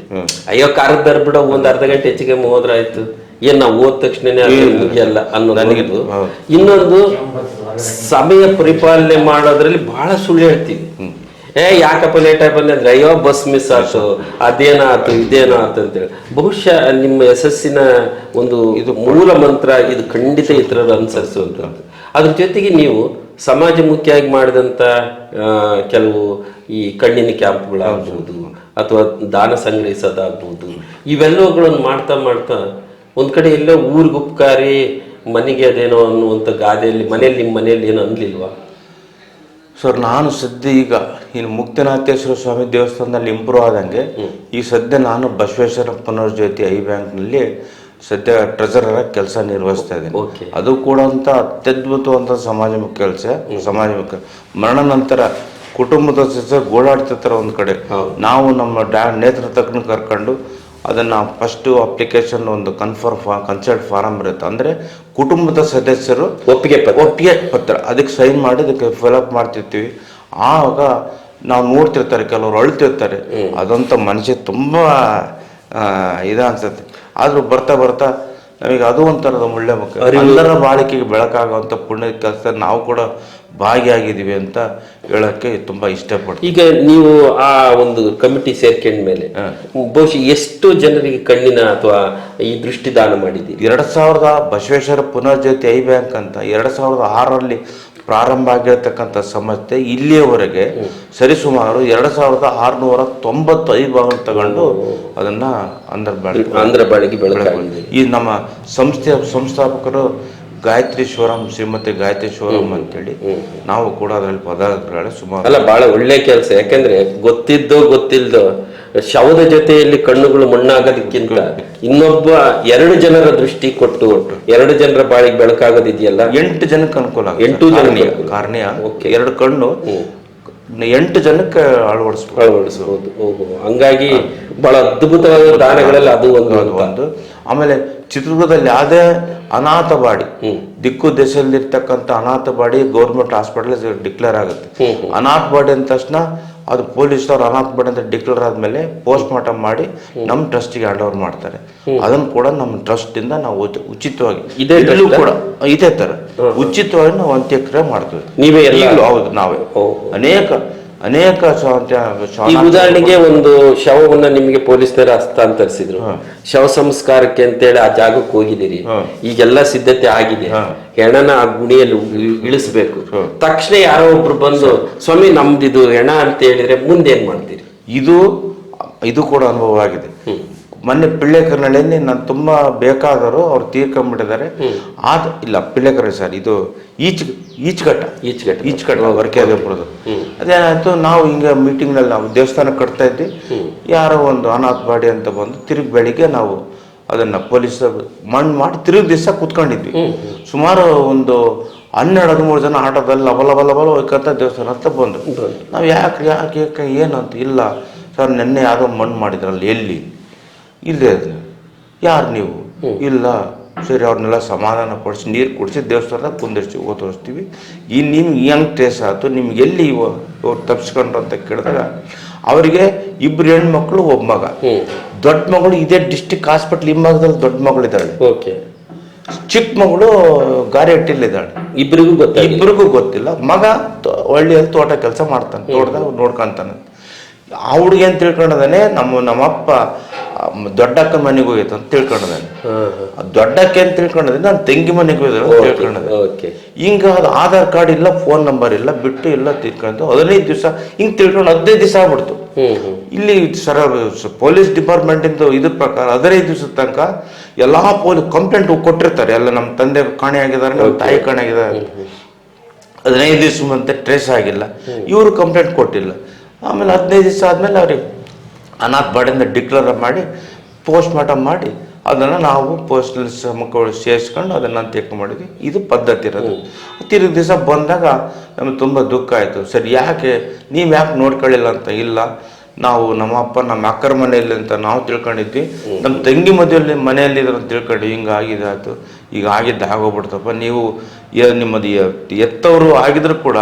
ಅಯ್ಯೋ ಕಾರದ್ದಾರ ಬಿಡ, ಒಂದು ಅರ್ಧ ಗಂಟೆ ಹೆಚ್ಚಿಗೆ ಹೋದ್ರಾಯ್ತು, ಏನ್ ನಾವು ಓದ ತಕ್ಷಣನೇ ಮುಗಿಯಲ್ಲ ಅನ್ನೋದು. ಇನ್ನೊಂದು, ಸಮಯ ಪರಿಪಾಲನೆ ಮಾಡೋದ್ರಲ್ಲಿ ಬಹಳ ಸುಳ್ಳು ಹೇಳ್ತೀವಿ. ಯಾಕಪ್ಪ ಲೇಟ್ ಆಗಿ ಬಂದೆ ಅಂದ್ರೆ ಅಯ್ಯೋ ಬಸ್ ಮಿಸ್ ಆಯ್ತು, ಅದೇನಾಯ್ತು ಇದೇನಾಯ್ತು ಅಂತೇಳಿ. ಬಹುಶಃ ನಿಮ್ಮ ಯಶಸ್ಸಿನ ಒಂದು ಇದು ಮೂಲ ಮಂತ್ರ ಇದು ಖಂಡಿತ ಇತರರು ಅನುಸರಿಸುವಂಥದ್ದು. ಅದ್ರ ಜೊತೆಗೆ ನೀವು ಸಮಾಜಮುಖಿಯಾಗಿ ಮಾಡಿದಂಥ ಕೆಲವು ಈ ಕಣ್ಣಿನ ಕ್ಯಾಂಪ್ಗಳಾಗ್ಬೋದು ಅಥವಾ ದಾನ ಸಂಗ್ರಹಿಸೋದಾಗ್ಬೋದು, ಇವೆಲ್ಲವುಗಳನ್ನು ಮಾಡ್ತಾ ಒಂದ್ ಕಡೆ ಎಲ್ಲೋ ಊರಿಗೆ ಉಪಕಾರಿ ಮನೆಗೆ ಅದೇನೋ ಅನ್ನುವಂಥ ಗಾದೆಯಲ್ಲಿ ನಿಮ್ಮ ಮನೆಯಲ್ಲಿ ಏನು ಅನ್ಲಿಲ್ವಾ? ಸರ್, ನಾನು ಸದ್ಯ ಈಗ ಇನ್ನು ಮುಕ್ತಿನಾಥೇಶ್ವರ ಸ್ವಾಮಿ ದೇವಸ್ಥಾನದಲ್ಲಿ ಇಂಪ್ರೂವ್ ಆದಂಗೆ ಈ ಸದ್ಯ ನಾನು ಬಸವೇಶ್ವರ ಪುನರ್ಜ್ಯೋತಿ ಐ ಬ್ಯಾಂಕ್ನಲ್ಲಿ ಸದ್ಯ ಟ್ರೆಜರರ್ ಆಗಿ ಕೆಲಸ ನಿರ್ವಹಿಸ್ತಾ ಇದ್ದೀನಿ. ಅದು ಕೂಡ ಅಂತ ಅತ್ಯದ್ಭುತವಂತ ಸಮಾಜಮುಖಿ ಕೆಲಸ. ಸಮಾಜಮುಖಿ ಮರಣ ನಂತರ ಕುಟುಂಬದ ಜೊತೆ ಗೋಳಾಡ್ತಿರ್ತಾರೆ ಒಂದು ಕಡೆ. ನಾವು ನಮ್ಮ ನೇತೃತ್ವಜ್ಞ ಕರ್ಕೊಂಡು ಅದನ್ನು ಫಸ್ಟು ಅಪ್ಲಿಕೇಶನ್ ಒಂದು ಕನ್ಸಲ್ಟ್ ಫಾರಮ್ ಇರುತ್ತೆ. ಅಂದರೆ ಕುಟುಂಬದ ಸದಸ್ಯರು ಒಪ್ಪಿಗೆ ಪತ್ರ ಅದಕ್ಕೆ ಸೈನ್ ಮಾಡಿ ಅದಕ್ಕೆ ಫಿಲಪ್ ಮಾಡ್ತಿರ್ತೀವಿ. ಆವಾಗ ನಾವು ನೋಡ್ತಿರ್ತಾರೆ, ಕೆಲವರು ಅಳ್ತಿರ್ತಾರೆ. ಅದಂತ ಮನಸ್ಸಿಗೆ ತುಂಬಾ ಇದು ಅನ್ಸುತ್ತೆ. ಆದ್ರೂ ಬರ್ತಾ ಬರ್ತಾ ನಮಗೆ ಅದು ಒಂಥರದ ಒಳ್ಳೆ ಮುಖ್ಯ. ಎಲ್ಲರ ಬಾಳಿಕೆಗೆ ಬೆಳಕಾಗುವಂತ ಪುಣ್ಯ ಕೆಲಸ ನಾವು ಕೂಡ ಭಾಗಿಯಾಗಿದ್ದೀವಿ ಅಂತ ಹೇಳಕ್ಕೆ ತುಂಬಾ ಇಷ್ಟಪಡ್ತೀನಿ. ಈಗ ನೀವು ಆ ಒಂದು ಕಮಿಟಿ ಸೇರ್ಕೊಂಡ ಮೇಲೆ ಬಹುಶಃ ಎಷ್ಟು ಜನರಿಗೆ ಕಣ್ಣಿನ ಅಥವಾ ಈ ದೃಷ್ಟಿದಾನ ಮಾಡಿದ್ದೀರಿ? 2000 ಬಸವೇಶ್ವರ ಪುನರ್ಜ್ಯೋತಿ ಐ ಬ್ಯಾಂಕ್ ಅಂತ 2006ರಲ್ಲಿ ಪ್ರಾರಂಭ ಆಗಿರತಕ್ಕಂಥ ಸಂಸ್ಥೆ ಇಲ್ಲಿಯವರೆಗೆ ಸರಿಸುಮಾರು 2695 ಭಾಗ ತಗೊಂಡು ಅದನ್ನ ಅಂದ್ರ ಬಾಳಿಗೆ ಬೆಳಕಾಗಿದೆ. ಈ ನಮ್ಮ ಸಂಸ್ಥೆಯ ಸಂಸ್ಥಾಪಕರು ಶ್ರೀಮತಿ ಗಾಯತ್ರಿ ಶಿವರಾಮ್ ಅಂತೇಳಿ, ನಾವು ಕೂಡ ಅದರಲ್ಲಿ ಪದಾಧಿಕಾರಿಗಳು ಸುಮಾರು. ಅಲ್ಲ, ಬಹಳ ಒಳ್ಳೆ ಕೆಲಸ. ಯಾಕಂದ್ರೆ ಗೊತ್ತಿದ್ದೋ ಗೊತ್ತಿಲ್ದೋ ಶವದ ಜೊತೆಯಲ್ಲಿ ಕಣ್ಣುಗಳು ಮಣ್ಣಾಗೋದಕ್ಕಿಂತ ಇನ್ನೊಬ್ಬ 2 ಜನರ ದೃಷ್ಟಿ ಕೊಟ್ಟು 2 ಜನರ ಬಾಳಿಗೆ ಬೆಳಕಾಗೋದಿದೆಯಲ್ಲ, 8 ಜನಕ್ಕೆ ಅನುಕೂಲ. 8 ಜನ ಕಾರಣ 2 ಕಣ್ಣು 8 ಜನಕ್ಕೆ ಅಳವಡಿಸಬಹುದು. ಹಂಗಾಗಿ ಬಹಳ ಅದ್ಭುತವಾದ ದಾನಗಳಲ್ಲಿ ಅದು ಒಂದು. ಆಮೇಲೆ ಚಿತ್ರದುರ್ಗದಲ್ಲಿ ಯಾವುದೇ ಅನಾಥ ಬಾಡಿ, ದಿಕ್ಕು ದೇಶದಲ್ಲಿರ್ತಕ್ಕಂಥ ಅನಾಥ ಬಾಡಿ ಗೌರ್ಮೆಂಟ್ ಹಾಸ್ಪಿಟಲ್ ಡಿಕ್ಲೇರ್ ಆಗುತ್ತೆ. ಅನಾಥ ಬಾಡಿ ಅಂದ ತಕ್ಷಣ ಅದು ಪೊಲೀಸರು ಅನಾಥ ಬಾಡಿ ಅಂತ ಡಿಕ್ಲೇರ್ ಆದ್ಮೇಲೆ ಪೋಸ್ಟ್ ಮಾರ್ಟಮ್ ಮಾಡಿ ನಮ್ಮ ಟ್ರಸ್ಟಿಗೆ ಹ್ಯಾಂಡ್ ಓವರ್ ಮಾಡ್ತಾರೆ. ಅದನ್ನು ಕೂಡ ನಮ್ಮ ಟ್ರಸ್ಟ್ ಇಂದ ನಾವು ಉಚಿತವಾಗಿ ಕೂಡ ಇದೇ ತರ ಉಚಿತವಾಗಿ ನಾವು ಅಂತ್ಯಕ್ರಿಯೆ ಮಾಡ್ತೀವಿ. ನೀವೇ? ಹೌದು, ನಾವೇ. ಅನೇಕ ಈ ಉದಾಹರಣೆಗೆ ಒಂದು ಶವವನ್ನ ನಿಮಗೆ ಪೊಲೀಸರು ಹಸ್ತಾಂತರಿಸಿದ್ರು, ಶವ ಸಂಸ್ಕಾರಕ್ಕೆ ಅಂತೇಳಿ ಆ ಜಾಗಕ್ಕೆ ಹೋಗಿದ್ದೀರಿ, ಈಗೆಲ್ಲ ಸಿದ್ಧತೆ ಆಗಿದೆ, ಹೆಣನ ಆ ಗುಣಿಯಲ್ಲಿ ಇಳಿಸ್ಬೇಕು. ತಕ್ಷಣ ಯಾರೋ ಒಬ್ರು ಬಂದು ಸ್ವಾಮಿ ನಮ್ದಿದು ಹೆಣ ಅಂತ ಹೇಳಿದ್ರೆ ಮುಂದೆ ಏನ್ ಮಾಡ್ತೀರಿ? ಇದು ಕೂಡ ಅನುಭವ ಆಗಿದೆ. ಮೊನ್ನೆ ಪಿಳ್ಳೆಕರ್ನಳ್ಳಿಯಲ್ಲಿ ನಾನು ತುಂಬಾ ಬೇಕಾದರು ಅವ್ರು ತೀರ್ಕೊಂಡ್ಬಿಟ್ಟಿದ್ದಾರೆ. ಇಲ್ಲ ಪಿಳ್ಳೆಕರ ಸರ್, ಇದು ಈಚ್ಘಟ್ಟ ವರ್ಕೆಬರೋದು. ಅದೇನಾಯ್ತು, ನಾವು ಹಿಂಗೆ ಮೀಟಿಂಗ್ನಲ್ಲಿ ನಾವು ದೇವಸ್ಥಾನ ಕಟ್ತಾ ಇದ್ವಿ, ಯಾರೋ ಒಂದು ಅನಾಥ ಬಾಡಿ ಅಂತ ಬಂದು ತಿರುಗಿ ಬೆಳಿಗ್ಗೆ ನಾವು ಅದನ್ನ ಪೊಲೀಸ್ ಮಣ್ಣು ಮಾಡಿ ತಿರುಗಿ ದಿವಸ ಕುತ್ಕೊಂಡಿದ್ವಿ. ಸುಮಾರು ಒಂದು 12-13 ಜನ ಆಟೋದಲ್ಲಿ ಲಬಲ ಹೋಗ್ಕಂತ ದೇವಸ್ಥಾನ ಅಂತ ಬಂದ್ರು. ನಾವು ಯಾಕೆ ಏನಂತ, ಇಲ್ಲ ಸರ್ ನೆನ್ನೆ ಯಾವುದೋ ಮಣ್ಣು ಮಾಡಿದ್ರಲ್ಲಿ. ಎಲ್ಲಿ? ಇಲ್ಲೇ. ಯಾರು ನೀವು? ಇಲ್ಲ. ಸರಿ, ಅವ್ರನ್ನೆಲ್ಲ ಸಮಾಧಾನ ಪಡಿಸಿ ನೀರು ಕುಡಿಸಿ ದೇವಸ್ಥಾನದಾಗ ಕುಂದಿರ್ತೀವಿ, ತೋರಿಸ್ತೀವಿ. ನಿಮ್ಗೆ ಹೆಂಗೆ ಟ್ರೇಸ್ ಆಯ್ತು, ನಿಮ್ಗೆ ಎಲ್ಲಿ ಇವ್ರು ತಪ್ಪಿಸ್ಕೊಂಡ್ರು ಅಂತ ಕೇಳಿದಾಗ ಅವರಿಗೆ 2 ಹೆಣ್ಮಕ್ಳು, 1 ಮಗ. ದೊಡ್ಡ ಮಗಳು ಇದೇ ಡಿಸ್ಟಿಕ್ ಹಾಸ್ಪಿಟ್ಲ್ ಹಿಂಭಾಗದಲ್ಲಿ ದೊಡ್ಡ ಮಗಳಿದ್ದಾಳೆ. ಚಿಕ್ಕ ಮಗಳು ಗಾರಿಹಟ್ಟಿಲಿದ್ದಾಳೆ. ಇಬ್ಬರಿಗೂ ಗೊತ್ತಿಲ್ಲ. ಮಗ ಹಳ್ಳಿಯಲ್ಲಿ ತೋಟ ಕೆಲಸ ಮಾಡ್ತಾನೆ, ತೋಟದಾಗ ನೋಡ್ಕೊಂತಾನೆ. ಆ ಹುಡುಗಿ ಅಂತ ತಿಳ್ಕೊಂಡದಾನೆ ನಮ್ಮಪ್ಪ ದೊಡ್ಡಕ್ಕ ಮನೆಗೆ ಹೋಗಿತ್ತು ಅಂತ ತಿಳ್ಕೊಂಡದಾನೆ. ದೊಡ್ಡಕ್ಕೆ ಅಂತ ತಿಳ್ಕೊಂಡದೆ ನಾನು ತಂಗಿ ಮನೆಗೆ ಹೋಗಿದ್ರು ಅಂತ ತಿಳ್ಕೊಂಡದೆ. ಹಿಂಗ ಅದು ಆಧಾರ್ ಕಾರ್ಡ್ ಇಲ್ಲ, ಫೋನ್ ನಂಬರ್ ಇಲ್ಲ, ಬಿಟ್ಟು ಎಲ್ಲ ತಿಳ್ಕೊಂಡು 15 ದಿವಸ ಹಿಂಗ್ ತಿಳ್ಕೊಂಡು 15 ದಿವಸ ಆಗ್ಬಿಡ್ತು. ಇಲ್ಲಿ ಪೊಲೀಸ್ ಡಿಪಾರ್ಟ್ಮೆಂಟ್ ಇಂದ ಇದ್ರ ಪ್ರಕಾರ 15 ದಿವಸದ ತನಕ ಎಲ್ಲಾ ಪೊಲೀಸ್ ಕಂಪ್ಲೇಂಟ್ ಕೊಟ್ಟಿರ್ತಾರೆ. ಎಲ್ಲ ನಮ್ಮ ತಂದೆ ಕಾಣೆ ಆಗಿದ್ದಾರೆ, ನಮ್ಮ ತಾಯಿ ಕಾಣೆ ಆಗಿದ್ದಾರೆ. 15 ದಿವಸ ಮತ್ತೆ ಟ್ರೇಸ್ ಆಗಿಲ್ಲ, ಇವರು ಕಂಪ್ಲೇಂಟ್ ಕೊಟ್ಟಿಲ್ಲ. ಆಮೇಲೆ 15 ದಿವಸ ಆದ್ಮೇಲೆ ಅವ್ರಿಗೆ ಅನಾಥ ಬಾಡಿಯಿಂದ ಡಿಕ್ಲೇರ್ ಮಾಡಿ ಪೋಸ್ಟ್ ಮಾರ್ಟಮ್ ಮಾಡಿ ಅದನ್ನು ನಾವು ಪೋಸ್ಟಲ್ ಮಕ್ಕಳು ಸೇರಿಸ್ಕೊಂಡು ಅದನ್ನು ಅಂತ್ಯಕ್ಕೆ ಮಾಡಿದ್ವಿ. ಇದು ಪದ್ಧತಿ ಇರೋದು. ತಿರುಗಿ ದಿವಸ ಬಂದಾಗ ನಮಗೆ ತುಂಬ ದುಃಖ ಆಯಿತು. ಸರಿ, ನೀವು ಯಾಕೆ ನೋಡ್ಕೊಳ್ಳಿಲ್ಲ ಅಂತ. ಇಲ್ಲ, ನಾವು ನಮ್ಮ ಅಪ್ಪ ನಮ್ಮ ಅಕ್ಕರ ಮನೆಯಲ್ಲಿ ಅಂತ ನಾವು ತಿಳ್ಕೊಂಡಿದ್ವಿ, ನಮ್ಮ ತಂಗಿ ಮನೆಯಲ್ಲಿ ಇದ್ರು ಅಂತ ತಿಳ್ಕೊಂಡು ಹಿಂಗಾಗಿದೆ ಆಯಿತು, ಈಗ ಆಗೋಗ್ಬಿಡ್ತಪ್ಪ. ನೀವು ನಿಮ್ಮದು ಎತ್ತವರು ಆಗಿದ್ರು ಕೂಡ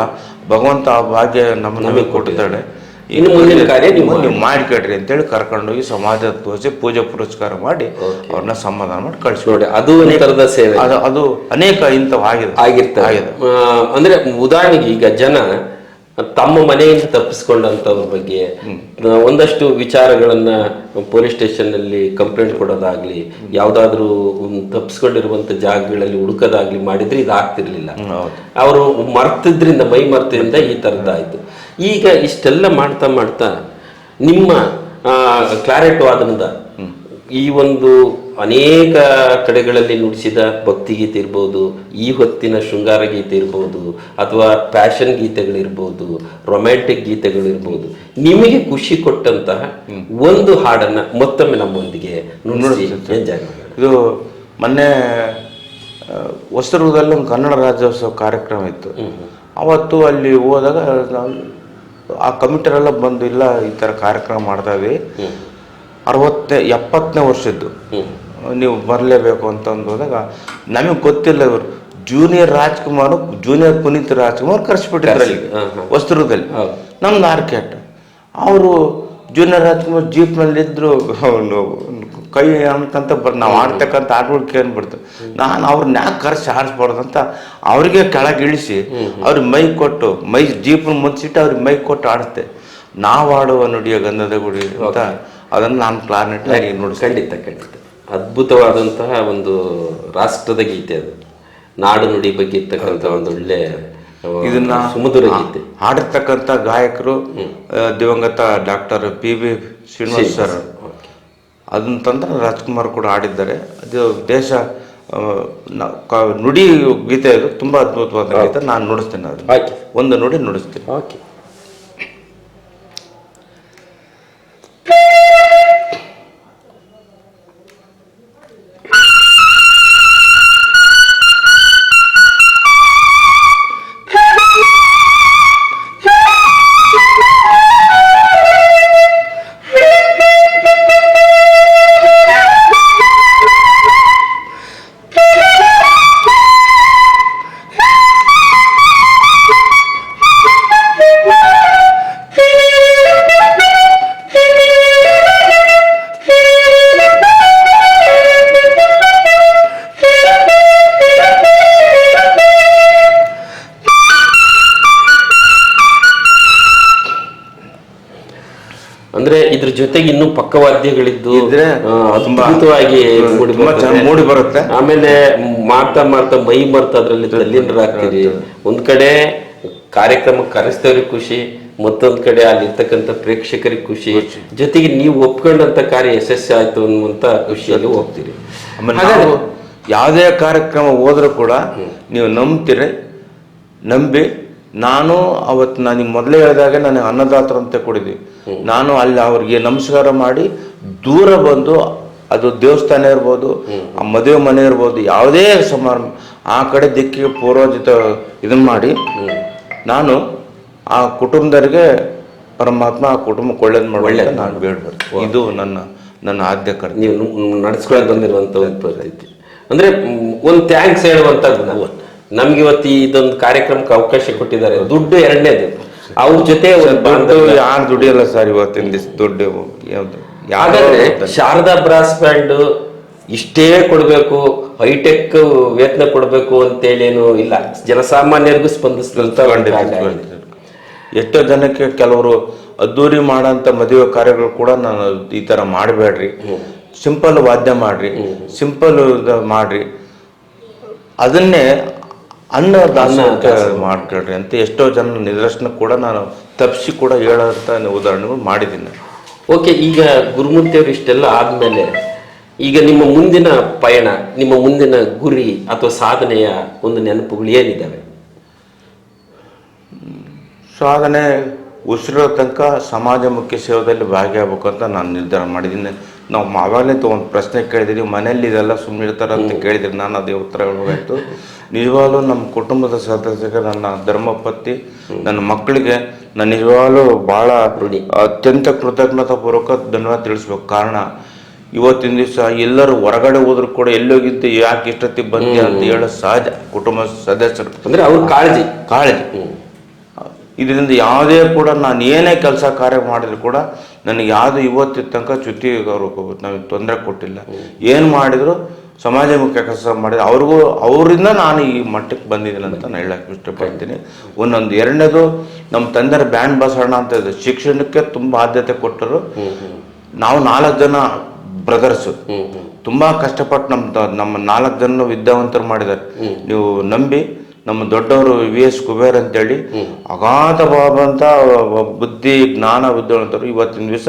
ಭಗವಂತ ಆ ಭಾಗ್ಯ ನಮಗೆ ಕೊಟ್ಟಿದ್ದಾಳೆ, ಇನ್ನು ಮುಂದಿನ ಕಾರ್ಯ ನೀವು ಮಾಡಿಕೊಡ್ರಿ ಅಂತೇಳಿ ಕರ್ಕೊಂಡೋಗಿ ಸಮಾಜ ತೋರಿಸಿ ಪೂಜೆ ಪುರಸ್ಕಾರ ಮಾಡಿ ಅವ್ರನ್ನ ಸಮಾಧಾನ ಮಾಡಿ ಕಳಿಸಿ. ನೋಡಿ, ಅದು ಥರದ ಸೇವೆ. ಅದು ಅನೇಕ ಇಂಥವು ಆಗಿರ್ತವೆ. ಅಂದ್ರೆ ಉದಾಹರಣೆಗೆ ಈಗ ಜನ ತಮ್ಮ ಮನೆಯಿಂದ ತಪ್ಪಿಸ್ಕೊಂಡಂತವ್ರ ಬಗ್ಗೆ ಒಂದಷ್ಟು ವಿಚಾರಗಳನ್ನ ಪೊಲೀಸ್ ಸ್ಟೇಷನ್ ನಲ್ಲಿ ಕಂಪ್ಲೇಂಟ್ ಕೊಡೋದಾಗ್ಲಿ, ಯಾವ್ದಾದ್ರು ತಪ್ಪಿಸ್ಕೊಂಡಿರುವಂತ ಜಾಗಗಳಲ್ಲಿ ಹುಡುಕೋದಾಗ್ಲಿ ಮಾಡಿದ್ರೆ ಇದಾಗ್ತಿರ್ಲಿಲ್ಲ. ಅವರು ಮೈ ಮರ್ತಿದ್ರಿಂದ ಈ ತರದ್ದಾಯ್ತು. ಈಗ ಇಷ್ಟೆಲ್ಲ ಮಾಡ್ತಾ ಮಾಡ್ತಾ ನಿಮ್ಮ ಕ್ಲಾರೆಟ್ವಾದನದ ಈ ಒಂದು ಅನೇಕ ಕಡೆಗಳಲ್ಲಿ ನುಡಿಸಿದ ಭಕ್ತಿಗೀತೆ ಇರ್ಬೋದು, ಈ ಹೊತ್ತಿನ ಶೃಂಗಾರ ಗೀತೆ ಇರ್ಬೋದು, ಅಥವಾ ಪ್ಯಾಷನ್ ಗೀತೆಗಳಿರ್ಬೋದು, ರೊಮ್ಯಾಂಟಿಕ್ ಗೀತೆಗಳಿರ್ಬೋದು, ನಿಮಗೆ ಖುಷಿ ಕೊಟ್ಟಂತಹ ಒಂದು ಹಾಡನ್ನ ಮತ್ತೊಮ್ಮೆ ನಮ್ಮೊಂದಿಗೆ ನುಡಿಸಿ. ಇದು ಮೊನ್ನೆ ಹೊಸದುರ್ಗದಲ್ಲಿ ಒಂದು ಕನ್ನಡ ರಾಜ್ಯೋತ್ಸವ ಕಾರ್ಯಕ್ರಮ ಇತ್ತು. ಅವತ್ತು ಅಲ್ಲಿ ಹೋದಾಗ ಆ ಕಮಿಟರೆಲ್ಲ ಬಂದು, ಇಲ್ಲ ಈ ಥರ ಕಾರ್ಯಕ್ರಮ ಮಾಡ್ತಾ ಇದ್ವಿ, 70ನೇ 70ನೇ ವರ್ಷದ್ದು ನೀವು ಬರಲೇಬೇಕು ಅಂತ ಹೋದಾಗ ನಮಗೆ ಗೊತ್ತಿಲ್ಲ ಇವರು ಜೂನಿಯರ್ ರಾಜ್ಕುಮಾರ್ ಜೂನಿಯರ್ ಪುನೀತ್ ರಾಜ್ಕುಮಾರ್ ಕರೆಸ್ಬಿಟ್ಟಿದ್ರು ಅಲ್ಲಿ ವಸ್ತ್ರದಲ್ಲಿ. ನಮ್ದು ಆರ್ಕೆಟ್ ಅವರು ಜೂನಿಯರ್ ರಾಜ್ಕುಮಾರ್ ಜೀಪ್ನಲ್ಲಿದ್ದರು, ಕೈ ಅಂತಂತ ನಾವು ಆಡ್ತಕ್ಕಂಥ ಆಟಗಳು ಕೇಳ್ಬಿಡ್ತು. ನಾನು ಅವ್ರನ್ನ ಯಾಕೆ ಕರೆಸಿ ಆಡಿಸ್ಬಾರ್ದಂತ ಅವ್ರಿಗೆ ಕೆಳಗೆ ಇಳಿಸಿ ಅವ್ರಿಗೆ ಮೈಕ್ ಕೊಟ್ಟು ಜೀಪ್ನ ಮುಚ್ಚಿಟ್ಟು ಅವ್ರಿಗೆ ಮೈಕ್ ಕೊಟ್ಟು ಆಡಿಸ್ದೆ. ನಾವು ಆಡುವ ನುಡಿಯ ಗಂಧದ ಗುಡಿ ಅಂತ ಅದನ್ನು ನಾನು ಕ್ಲಾರ್ನೆಟ್ ನೋಡಿ. ಖಂಡಿತ ಅದ್ಭುತವಾದಂತಹ ಒಂದು ರಾಷ್ಟ್ರದ ಗೀತೆ ಅದು, ನಾಡು ನುಡಿ ಬಗ್ಗೆ ಇರ್ತಕ್ಕಂಥ ಒಂದು ಒಳ್ಳೆ ಇದನ್ನ ಸುಮಧುರ ಗೀತೆ. ಹಾಡಿರ್ತಕ್ಕಂಥ ಗಾಯಕರು ದಿವಂಗತ ಡಾಕ್ಟರ್ PB ಶ್ರೀನಿವಾಸ್ ಸರ್, ಅದನ್ನ ತಂದ್ರೆ ರಾಜ್ಕುಮಾರ್ ಕೂಡ ಆಡಿದ್ದಾರೆ. ಅದು ದೇಶ ನುಡಿ ಗೀತೆ, ಅದು ತುಂಬಾ ಅದ್ಭುತವಾದ ಗೀತೆ. ನಾನು ನುಡಿಸ್ತೇನೆ, ಅದು ಒಂದು ನುಡಿ ನುಡಿಸ್ತೇನೆ. ಓಕೆ. ಅಂದ್ರೆ ಇದ್ರ ಜೊತೆಗೆ ಇನ್ನೂ ಪಕ್ಕವಾದ್ಯಗಳಿದ್ದು ಅದ್ಭುತವಾಗಿ ಮೂಡಿ ಬರುತ್ತೆ. ಆಮೇಲೆ ಮಾಡ್ತಾ ಮೈ ಮರ್ತಾ ಅದ್ರಲ್ಲಿ ತಲ್ಲೀನರಾಗ್ತೀರಿ. ಒಂದ್ ಕಡೆ ಕಾರ್ಯಕ್ರಮಕ್ಕೆ ಕರೆಸ್ತವ್ರಿಗೆ ಖುಷಿ, ಮತ್ತೊಂದ್ ಕಡೆ ಅಲ್ಲಿರ್ತಕ್ಕಂಥ ಪ್ರೇಕ್ಷಕರಿಗೆ ಖುಷಿ, ಜೊತೆಗೆ ನೀವು ಒಪ್ಕೊಂಡಂತ ಕಾರ್ಯ ಯಶಸ್ವಿ ಆಯ್ತು ಅನ್ನುವಂತ ಖುಷಿಯಲ್ಲಿ ಹೋಗ್ತೀರಿ. ಆಮೇಲೆ ಯಾವುದೇ ಕಾರ್ಯಕ್ರಮ ಹೋದ್ರೂ ಕೂಡ ನೀವು ನಂಬಿ ನಾನು ಅವತ್ತು ನನಗೆ ಮೊದಲೇ ಹೇಳಿದಾಗ ನನಗೆ ಅನ್ನದಾತರು ಅಂತ ಕೊಡಿದ್ವಿ. ನಾನು ಅಲ್ಲಿ ಅವ್ರಿಗೆ ನಮಸ್ಕಾರ ಮಾಡಿ ದೂರ ಬಂದು, ಅದು ದೇವಸ್ಥಾನ ಇರ್ಬೋದು, ಆ ಮದುವೆ ಮನೆ ಇರ್ಬೋದು, ಯಾವುದೇ ಸಮಾರಂಭ ಆ ಕಡೆ ದಿಕ್ಕಿಗೆ ಪೂರ್ವಜಿತ ಇದನ್ನ ಮಾಡಿ ನಾನು ಆ ಕುಟುಂಬದವರಿಗೆ ಪರಮಾತ್ಮ ಆ ಕುಟುಂಬಕ್ಕೆ ಒಳ್ಳೇದು ಮಾಡಿ ನಾನು ಬೇಡ್ಬಾರ್ದು. ಇದು ನನ್ನ ಆದ್ಯ ಕರ್ತವ್ಯ. ನೀವು ನಡೆಸ್ಕೊಂಡು ಬಂದಿರುವಂತ ಒಂದು ಪದ್ಧತಿ. ಅಂದ್ರೆ ಒಂದು ಥ್ಯಾಂಕ್ಸ್ ಹೇಳುವಂತ ನಮ್ಗೆ ಇವತ್ತು ಇದೊಂದು ಕಾರ್ಯಕ್ರಮಕ್ಕೆ ಅವಕಾಶ ಕೊಟ್ಟಿದ್ದಾರೆ. ದುಡ್ಡು ಎರಡನೇದು, ಅವ್ರ ಜೊತೆ ಯಾರು ದುಡಿಯಲ್ಲ ಸರ್ ಇವತ್ತಿನ ದಿವಸ ದುಡ್ಡು. ಹಾಗಾದ್ರೆ ಶಾರದಾ ಬ್ರಾಸ್ ಬ್ಯಾಂಡ್ ಇಷ್ಟೇ ಕೊಡ್ಬೇಕು, ಹೈಟೆಕ್ ವೇತನ ಕೊಡ್ಬೇಕು ಅಂತೇಳೇನು ಇಲ್ಲ, ಜನಸಾಮಾನ್ಯರಿಗೂ ಸ್ಪಂದಿಸಿದಂತ. ಎಷ್ಟೋ ಜನಕ್ಕೆ ಕೆಲವರು ಅದ್ದೂರಿ ಮಾಡೋಂಥ ಮದುವೆ ಕಾರ್ಯಗಳು ಕೂಡ ನಾನು ಈ ತರ ಮಾಡಬೇಡ್ರಿ, ಸಿಂಪಲ್ ವಾದ್ಯ ಮಾಡ್ರಿ, ಸಿಂಪಲ್ ಮಾಡ್ರಿ, ಅದನ್ನೇ ಅನ್ನದಾಸೋಹ ಮಾಡ್ಕೊಳ್ರಿ ಅಂತ ಎಷ್ಟೋ ಜನ ನಿದರ್ಶನ ಕೂಡ ನಾನು ತಪ್ಪಿಸಿ ಕೂಡ ಹೇಳೋಂಥ ಉದಾಹರಣೆಗಳು ಮಾಡಿದ್ದೀನಿ. ಓಕೆ, ಈಗ ಗುರುಮೂರ್ತಿಯವರು ಇಷ್ಟೆಲ್ಲ ಆದ್ಮೇಲೆ ಈಗ ನಿಮ್ಮ ಮುಂದಿನ ಪಯಣ, ನಿಮ್ಮ ಮುಂದಿನ ಗುರಿ ಅಥವಾ ಸಾಧನೆಯ ಒಂದು ನೆನಪುಗಳು ಏನಿದ್ದಾವೆ? ಸಾಧನೆ ಉಸಿರೋ ತನಕ ಸಮಾಜಮುಖಿ ಸೇವೆಯಲ್ಲಿ ಭಾಗಿಯಾಗಬೇಕು ಅಂತ ನಾನು ನಿರ್ಧಾರ ಮಾಡಿದ್ದೀನಿ. ನಾವು ಆವಾಗಲೇ ಒಂದು ಪ್ರಶ್ನೆ ಕೇಳಿದ್ದೀರಿ, ಮನೆಯಲ್ಲಿ ಇದೆಲ್ಲ ಸುಮ್ಮನೆ ಇರ್ತಾರೆ ಅಂತ ಕೇಳಿದಿರಿ. ನಾನು ಅದೇ ಉತ್ತರ ಹೇಳಬೇಕಾಯ್ತು. ನಿಜವಾಗ್ಲೂ ನಮ್ಮ ಕುಟುಂಬದ ಸದಸ್ಯರಿಗೆ, ನನ್ನ ಧರ್ಮಪತ್ನಿ, ನನ್ನ ಮಕ್ಕಳಿಗೆ ನಾನು ನಿಜವಾಗ್ಲೂ ಭಾಳ ಅತ್ಯಂತ ಕೃತಜ್ಞತಾಪೂರ್ವಕ ಧನ್ಯವಾದ ತಿಳಿಸ್ಬೇಕು. ಕಾರಣ ಇವತ್ತಿನ ದಿವಸ ಎಲ್ಲರೂ ಹೊರಗಡೆ ಹೋದ್ರು ಕೂಡ ಎಲ್ಲೋಗಿದ್ದು ಯಾಕೆ ಇಷ್ಟೊತ್ತಿಗೆ ಬಂದಿ ಅಂತ ಹೇಳೋ ಸಹಜ. ಕುಟುಂಬ ಸದಸ್ಯರು ಅಂದರೆ ಅವ್ರ ಕಾಳಜಿ ಇದರಿಂದ ಯಾವುದೇ ಕೂಡ ನಾನು ಏನೇ ಕೆಲಸ ಕಾರ್ಯ ಮಾಡಿದ್ರು ಕೂಡ ನನಗೆ ಯಾವುದು ಇವತ್ತಿನ ತನಕ ಚ್ಯುತಿ ನಮಗೆ ತೊಂದರೆ ಕೊಟ್ಟಿಲ್ಲ. ಏನು ಮಾಡಿದ್ರು ಸಮಾಜಮುಖಿ ಕೆಲಸ ಮಾಡಿದ್ರೆ ಅವರಿಂದ ನಾನು ಈ ಮಟ್ಟಕ್ಕೆ ಬಂದಿದ್ದೀನಿ ಅಂತ ನಾನು ಹೇಳಕ್ಕೆ ಇಷ್ಟಪಡ್ತೀನಿ. ಒಂದೊಂದು ಎರಡನೇದು, ನಮ್ಮ ತಂದೆಯ ಬ್ಯಾಂಡ್ ಬಸವಣ್ಣ ಅಂತ ಇದೆ, ಶಿಕ್ಷಣಕ್ಕೆ ತುಂಬ ಆದ್ಯತೆ ಕೊಟ್ಟರು. ನಾವು 4 ಜನ ಬ್ರದರ್ಸು, ತುಂಬಾ ಕಷ್ಟಪಟ್ಟು ನಮ್ಮ 4 ಜನ ವಿದ್ಯಾವಂತರು ಮಾಡಿದ್ದಾರೆ. ನೀವು ನಂಬಿ, ನಮ್ಮ ದೊಡ್ಡವರು VS ಕುಬೇರ್ ಅಂತೇಳಿ ಅಗಾಧವಾದಂಥ ಬುದ್ಧಿ ಜ್ಞಾನ ವಿದ್ಯಾವಂತರು. ಇವತ್ತಿನ ದಿವಸ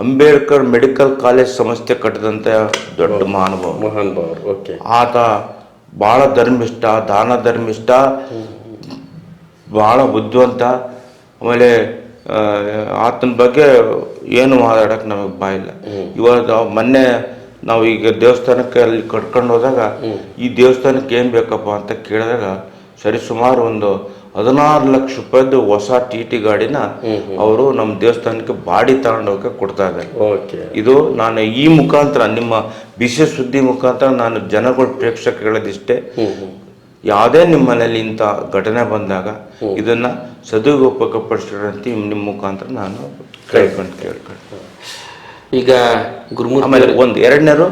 ಅಂಬೇಡ್ಕರ್ ಮೆಡಿಕಲ್ ಕಾಲೇಜ್ ಸಂಸ್ಥೆ ಕಟ್ಟಿದಂಥ ದೊಡ್ಡ ಮಹಾನುಭಾವರು. ಆತ ಭಾಳ ಧರ್ಮಿಷ್ಠ, ದಾನ ಧರ್ಮಿಷ್ಠ, ಭಾಳ ಬುದ್ಧಿವಂತ. ಆಮೇಲೆ ಆತನ ಬಗ್ಗೆ ಏನು ಮಾತಾಡಕ್ಕೆ ನಮಗೆ ಬಾಯಿಲ್ಲ. ಇವಾಗ ಮೊನ್ನೆ ನಾವು ಈಗ ದೇವಸ್ಥಾನಕ್ಕೆ ಅಲ್ಲಿ ಕಟ್ಕೊಂಡು ಹೋದಾಗ ಈ ದೇವಸ್ಥಾನಕ್ಕೆ ಏನು ಬೇಕಪ್ಪ ಅಂತ ಕೇಳಿದಾಗ ಸರಿಸುಮಾರು ಒಂದು 16 ಲಕ್ಷ ರೂಪಾಯಿದು ಹೊಸ ಟಿ ಗಾಡಿನ ಅವರು ನಮ್ಮ ದೇವಸ್ಥಾನಕ್ಕೆ ಬಾಡಿ ತಗೊಂಡೋಗಕ್ಕೆ ಕೊಡ್ತಾ ಇದ್ದಾರೆ. ಓಕೆ, ಇದು ನಾನು ಈ ಮುಖಾಂತರ ನಿಮ್ಮ ವಿಶೇಷ ಸುದ್ದಿ ಮುಖಾಂತರ ನಾನು ಜನಗಳು ಪ್ರೇಕ್ಷಕಗಳದಿಷ್ಟೇ, ಯಾವುದೇ ನಿಮ್ಮ ಮನೇಲಿ ಇಂಥ ಘಟನೆ ಬಂದಾಗ ಇದನ್ನ ಸದುಪಯೋಗಪಡಿಸಿರಂತ ನಿಮ್ಮ ಮುಖಾಂತರ ನಾನು ಕೇಳ್ಕೊಂಡು ಈಗ ಗುರುಮೂರ್ತಿ ಆಮೇಲೆ ಒಂದು ಎರಡನೇರು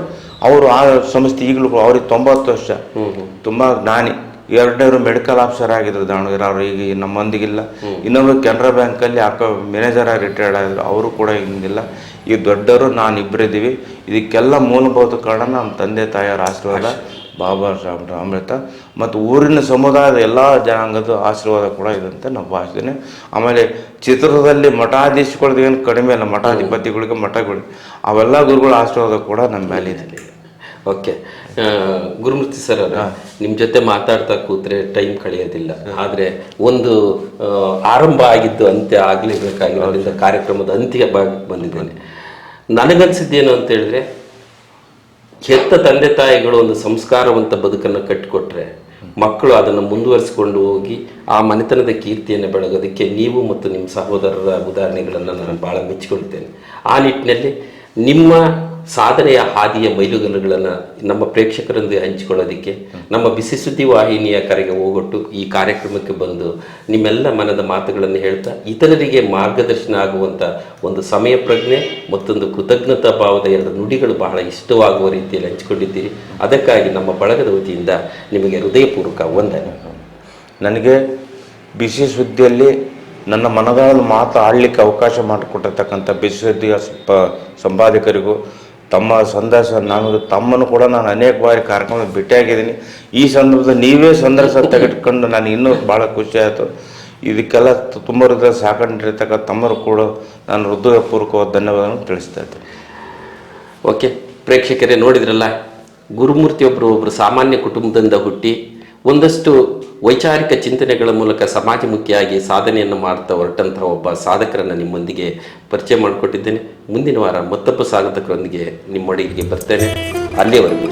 ಅವರು ಆ ಸಂಸ್ಥೆ ಈಗಲೂ ಅವ್ರಿಗೆ 90 ವರ್ಷ, ತುಂಬಾ ಜ್ಞಾನಿ. ಎರಡನೇರು ಮೆಡಿಕಲ್ ಆಫೀಸರ್ ಆಗಿದ್ರು ದಾವಣಗೆರೆ, ಅವರು ಈಗ ನಮ್ಮೊಂದಿಗಿಲ್ಲ. ಇನ್ನೊಂದು ಕೆನರಾ ಬ್ಯಾಂಕಲ್ಲಿ ಮ್ಯಾನೇಜರ್ ಆಗಿ ರಿಟೈರ್ಡ್ ಆಗಿದ್ರು, ಅವರು ಕೂಡ ಹಿಂಗಿಲ್ಲ. ಈಗ ದೊಡ್ಡವರು ನಾನು ಇಬ್ಬರಿದ್ದೀವಿ. ಇದಕ್ಕೆಲ್ಲ ಮೂಲಭೂತ ಕಾರಣ ನಮ್ಮ ತಂದೆ ತಾಯಿಯರ ಆಶೀರ್ವಾದ, ಬಾಬಾ ಸಾಹೇಬ್ ಅಮೃತ ಮತ್ತು ಊರಿನ ಸಮುದಾಯದ ಎಲ್ಲ ಜನಾಂಗದ ಆಶೀರ್ವಾದ ಕೂಡ ಇದೆ ಅಂತ ನಾವು ಭಾವಿಸ್ತೇನೆ. ಆಮೇಲೆ ಚಿತ್ರದಲ್ಲಿ ಮಠಾಧೀಶಗಳದ್ದು ಏನು ಕಡಿಮೆ ಅಲ್ಲ, ಮಠಾಧಿಪತಿಗಳಿಗೆ ಮಠಗಳಿಗೆ ಅವೆಲ್ಲ ಗುರುಗಳ ಆಶೀರ್ವಾದ ಕೂಡ ನಮ್ಮ ಮೇಲೆ ಇದೆ. ಓಕೆ, ಗುರುಮೂರ್ತಿ ಸರ್ ಅವರ ನಿಮ್ಮ ಜೊತೆ ಮಾತಾಡ್ತಾ ಕೂತ್ರೆ ಟೈಮ್ ಕಳೆಯೋದಿಲ್ಲ. ಆದರೆ ಒಂದು ಆರಂಭ ಆಗಿದ್ದು ಅಂತ್ಯ ಆಗಲೇಬೇಕಾಗಿರೋದ್ರಿಂದ ಕಾರ್ಯಕ್ರಮದ ಅಂತ್ಯ ಭಾಗಕ್ಕೆ ಬಂದಿದ್ದೇನೆ. ನನಗನ್ಸಿದ್ದೇನು ಅಂತ ಹೇಳಿದ್ರೆ, ಹೆತ್ತ ತಂದೆ ತಾಯಿಗಳು ಒಂದು ಸಂಸ್ಕಾರವಂತ ಬದುಕನ್ನು ಕಟ್ಟಿಕೊಟ್ರೆ ಮಕ್ಕಳು ಅದನ್ನು ಮುಂದುವರಿಸಿಕೊಂಡು ಹೋಗಿ ಆ ಮನೆತನದ ಕೀರ್ತಿಯನ್ನು ಬೆಳಗೋದಕ್ಕೆ ನೀವು ಮತ್ತು ನಿಮ್ಮ ಸಹೋದರರ ಉದಾಹರಣೆಗಳನ್ನು ನಾನು ಭಾಳ ಮೆಚ್ಚಿಕೊಳ್ತೇನೆ. ಆ ನಿಟ್ಟಿನಲ್ಲಿ ನಿಮ್ಮ ಸಾಧನೆಯ ಹಾದಿಯ ಮೈಲುಗಲ್ಲುಗಳನ್ನು ನಮ್ಮ ಪ್ರೇಕ್ಷಕರೊಂದಿಗೆ ಹಂಚಿಕೊಳ್ಳೋದಕ್ಕೆ ನಮ್ಮ ಬಿಸಿ ಸುದ್ದಿ ವಾಹಿನಿಯ ಕರೆಗೆ ಹೋಗೊಟ್ಟು ಈ ಕಾರ್ಯಕ್ರಮಕ್ಕೆ ಬಂದು ನಿಮ್ಮೆಲ್ಲ ಮನದ ಮಾತುಗಳನ್ನು ಹೇಳ್ತಾ ಇತರರಿಗೆ ಮಾರ್ಗದರ್ಶನ ಆಗುವಂಥ ಒಂದು ಸಮಯ ಪ್ರಜ್ಞೆ ಮತ್ತೊಂದು ಕೃತಜ್ಞತಾ ಭಾವದ ಎರಡು ನುಡಿಗಳು ಬಹಳ ಇಷ್ಟವಾಗುವ ರೀತಿಯಲ್ಲಿ ಹಂಚಿಕೊಂಡಿದ್ದೀರಿ. ಅದಕ್ಕಾಗಿ ನಮ್ಮ ಬಳಗದ ವತಿಯಿಂದ ನಿಮಗೆ ಹೃದಯಪೂರ್ವಕ ವಂದನೆ. ನನಗೆ ಬಿಸಿ ಸುದ್ದಿಯಲ್ಲಿ ನನ್ನ ಮನದಾಳದ ಮಾತು ಆಡಲಿಕ್ಕೆ ಅವಕಾಶ ಮಾಡಿಕೊಟ್ಟಿರ್ತಕ್ಕಂಥ ಬಿಸಿ ಸುದ್ದಿಯ ಸಂಪಾದಕರಿಗೂ ತಮ್ಮ ಸಂದೇಶ ತಮ್ಮನ್ನು ಕೂಡ ನಾನು ಅನೇಕ ಬಾರಿ ಕಾರ್ಯಕ್ರಮ ಭೇಟಿಯಾಗಿದ್ದೀನಿ. ಈ ಸಂದರ್ಭದಲ್ಲಿ ನೀವೇ ಸಂದರ್ಶ ತೆಗೆದುಕೊಂಡು ನನಗೆ ಇನ್ನೂ ಭಾಳ ಖುಷಿ ಆಯಿತು. ಇದಕ್ಕೆಲ್ಲ ತುಂಬ ಹೃದಯ ಸಾಕೊಂಡಿರ್ತಕ್ಕ ತಮ್ಮರು ಕೂಡ ನಾನು ಹೃದಯಪೂರ್ವಕವಾದ ಧನ್ಯವಾದಗಳನ್ನು ತಿಳಿಸ್ತಾ ಇದ್ದೆ. ಓಕೆ, ಪ್ರೇಕ್ಷಕರೇ ನೋಡಿದ್ರಲ್ಲ, ಗುರುಮೂರ್ತಿ ಒಬ್ಬರು ಸಾಮಾನ್ಯ ಕುಟುಂಬದಿಂದ ಹುಟ್ಟಿ ಒಂದಷ್ಟು ವೈಚಾರಿಕ ಚಿಂತನೆಗಳ ಮೂಲಕ ಸಮಾಜಮುಖಿಯಾಗಿ ಸಾಧನೆಯನ್ನು ಮಾಡ್ತಾ ಹೊರಟಂತಹ ಒಬ್ಬ ಸಾಧಕರನ್ನು ನಿಮ್ಮೊಂದಿಗೆ ಪರಿಚಯ ಮಾಡಿಕೊಟ್ಟಿದ್ದೇನೆ. ಮುಂದಿನ ವಾರ ಮತ್ತೊಬ್ಬ ಸಾಧಕರೊಂದಿಗೆ ನಿಮ್ಮೊಳಗೆ ಬರ್ತೇನೆ. ಅಲ್ಲಿಯವರೆಗೂ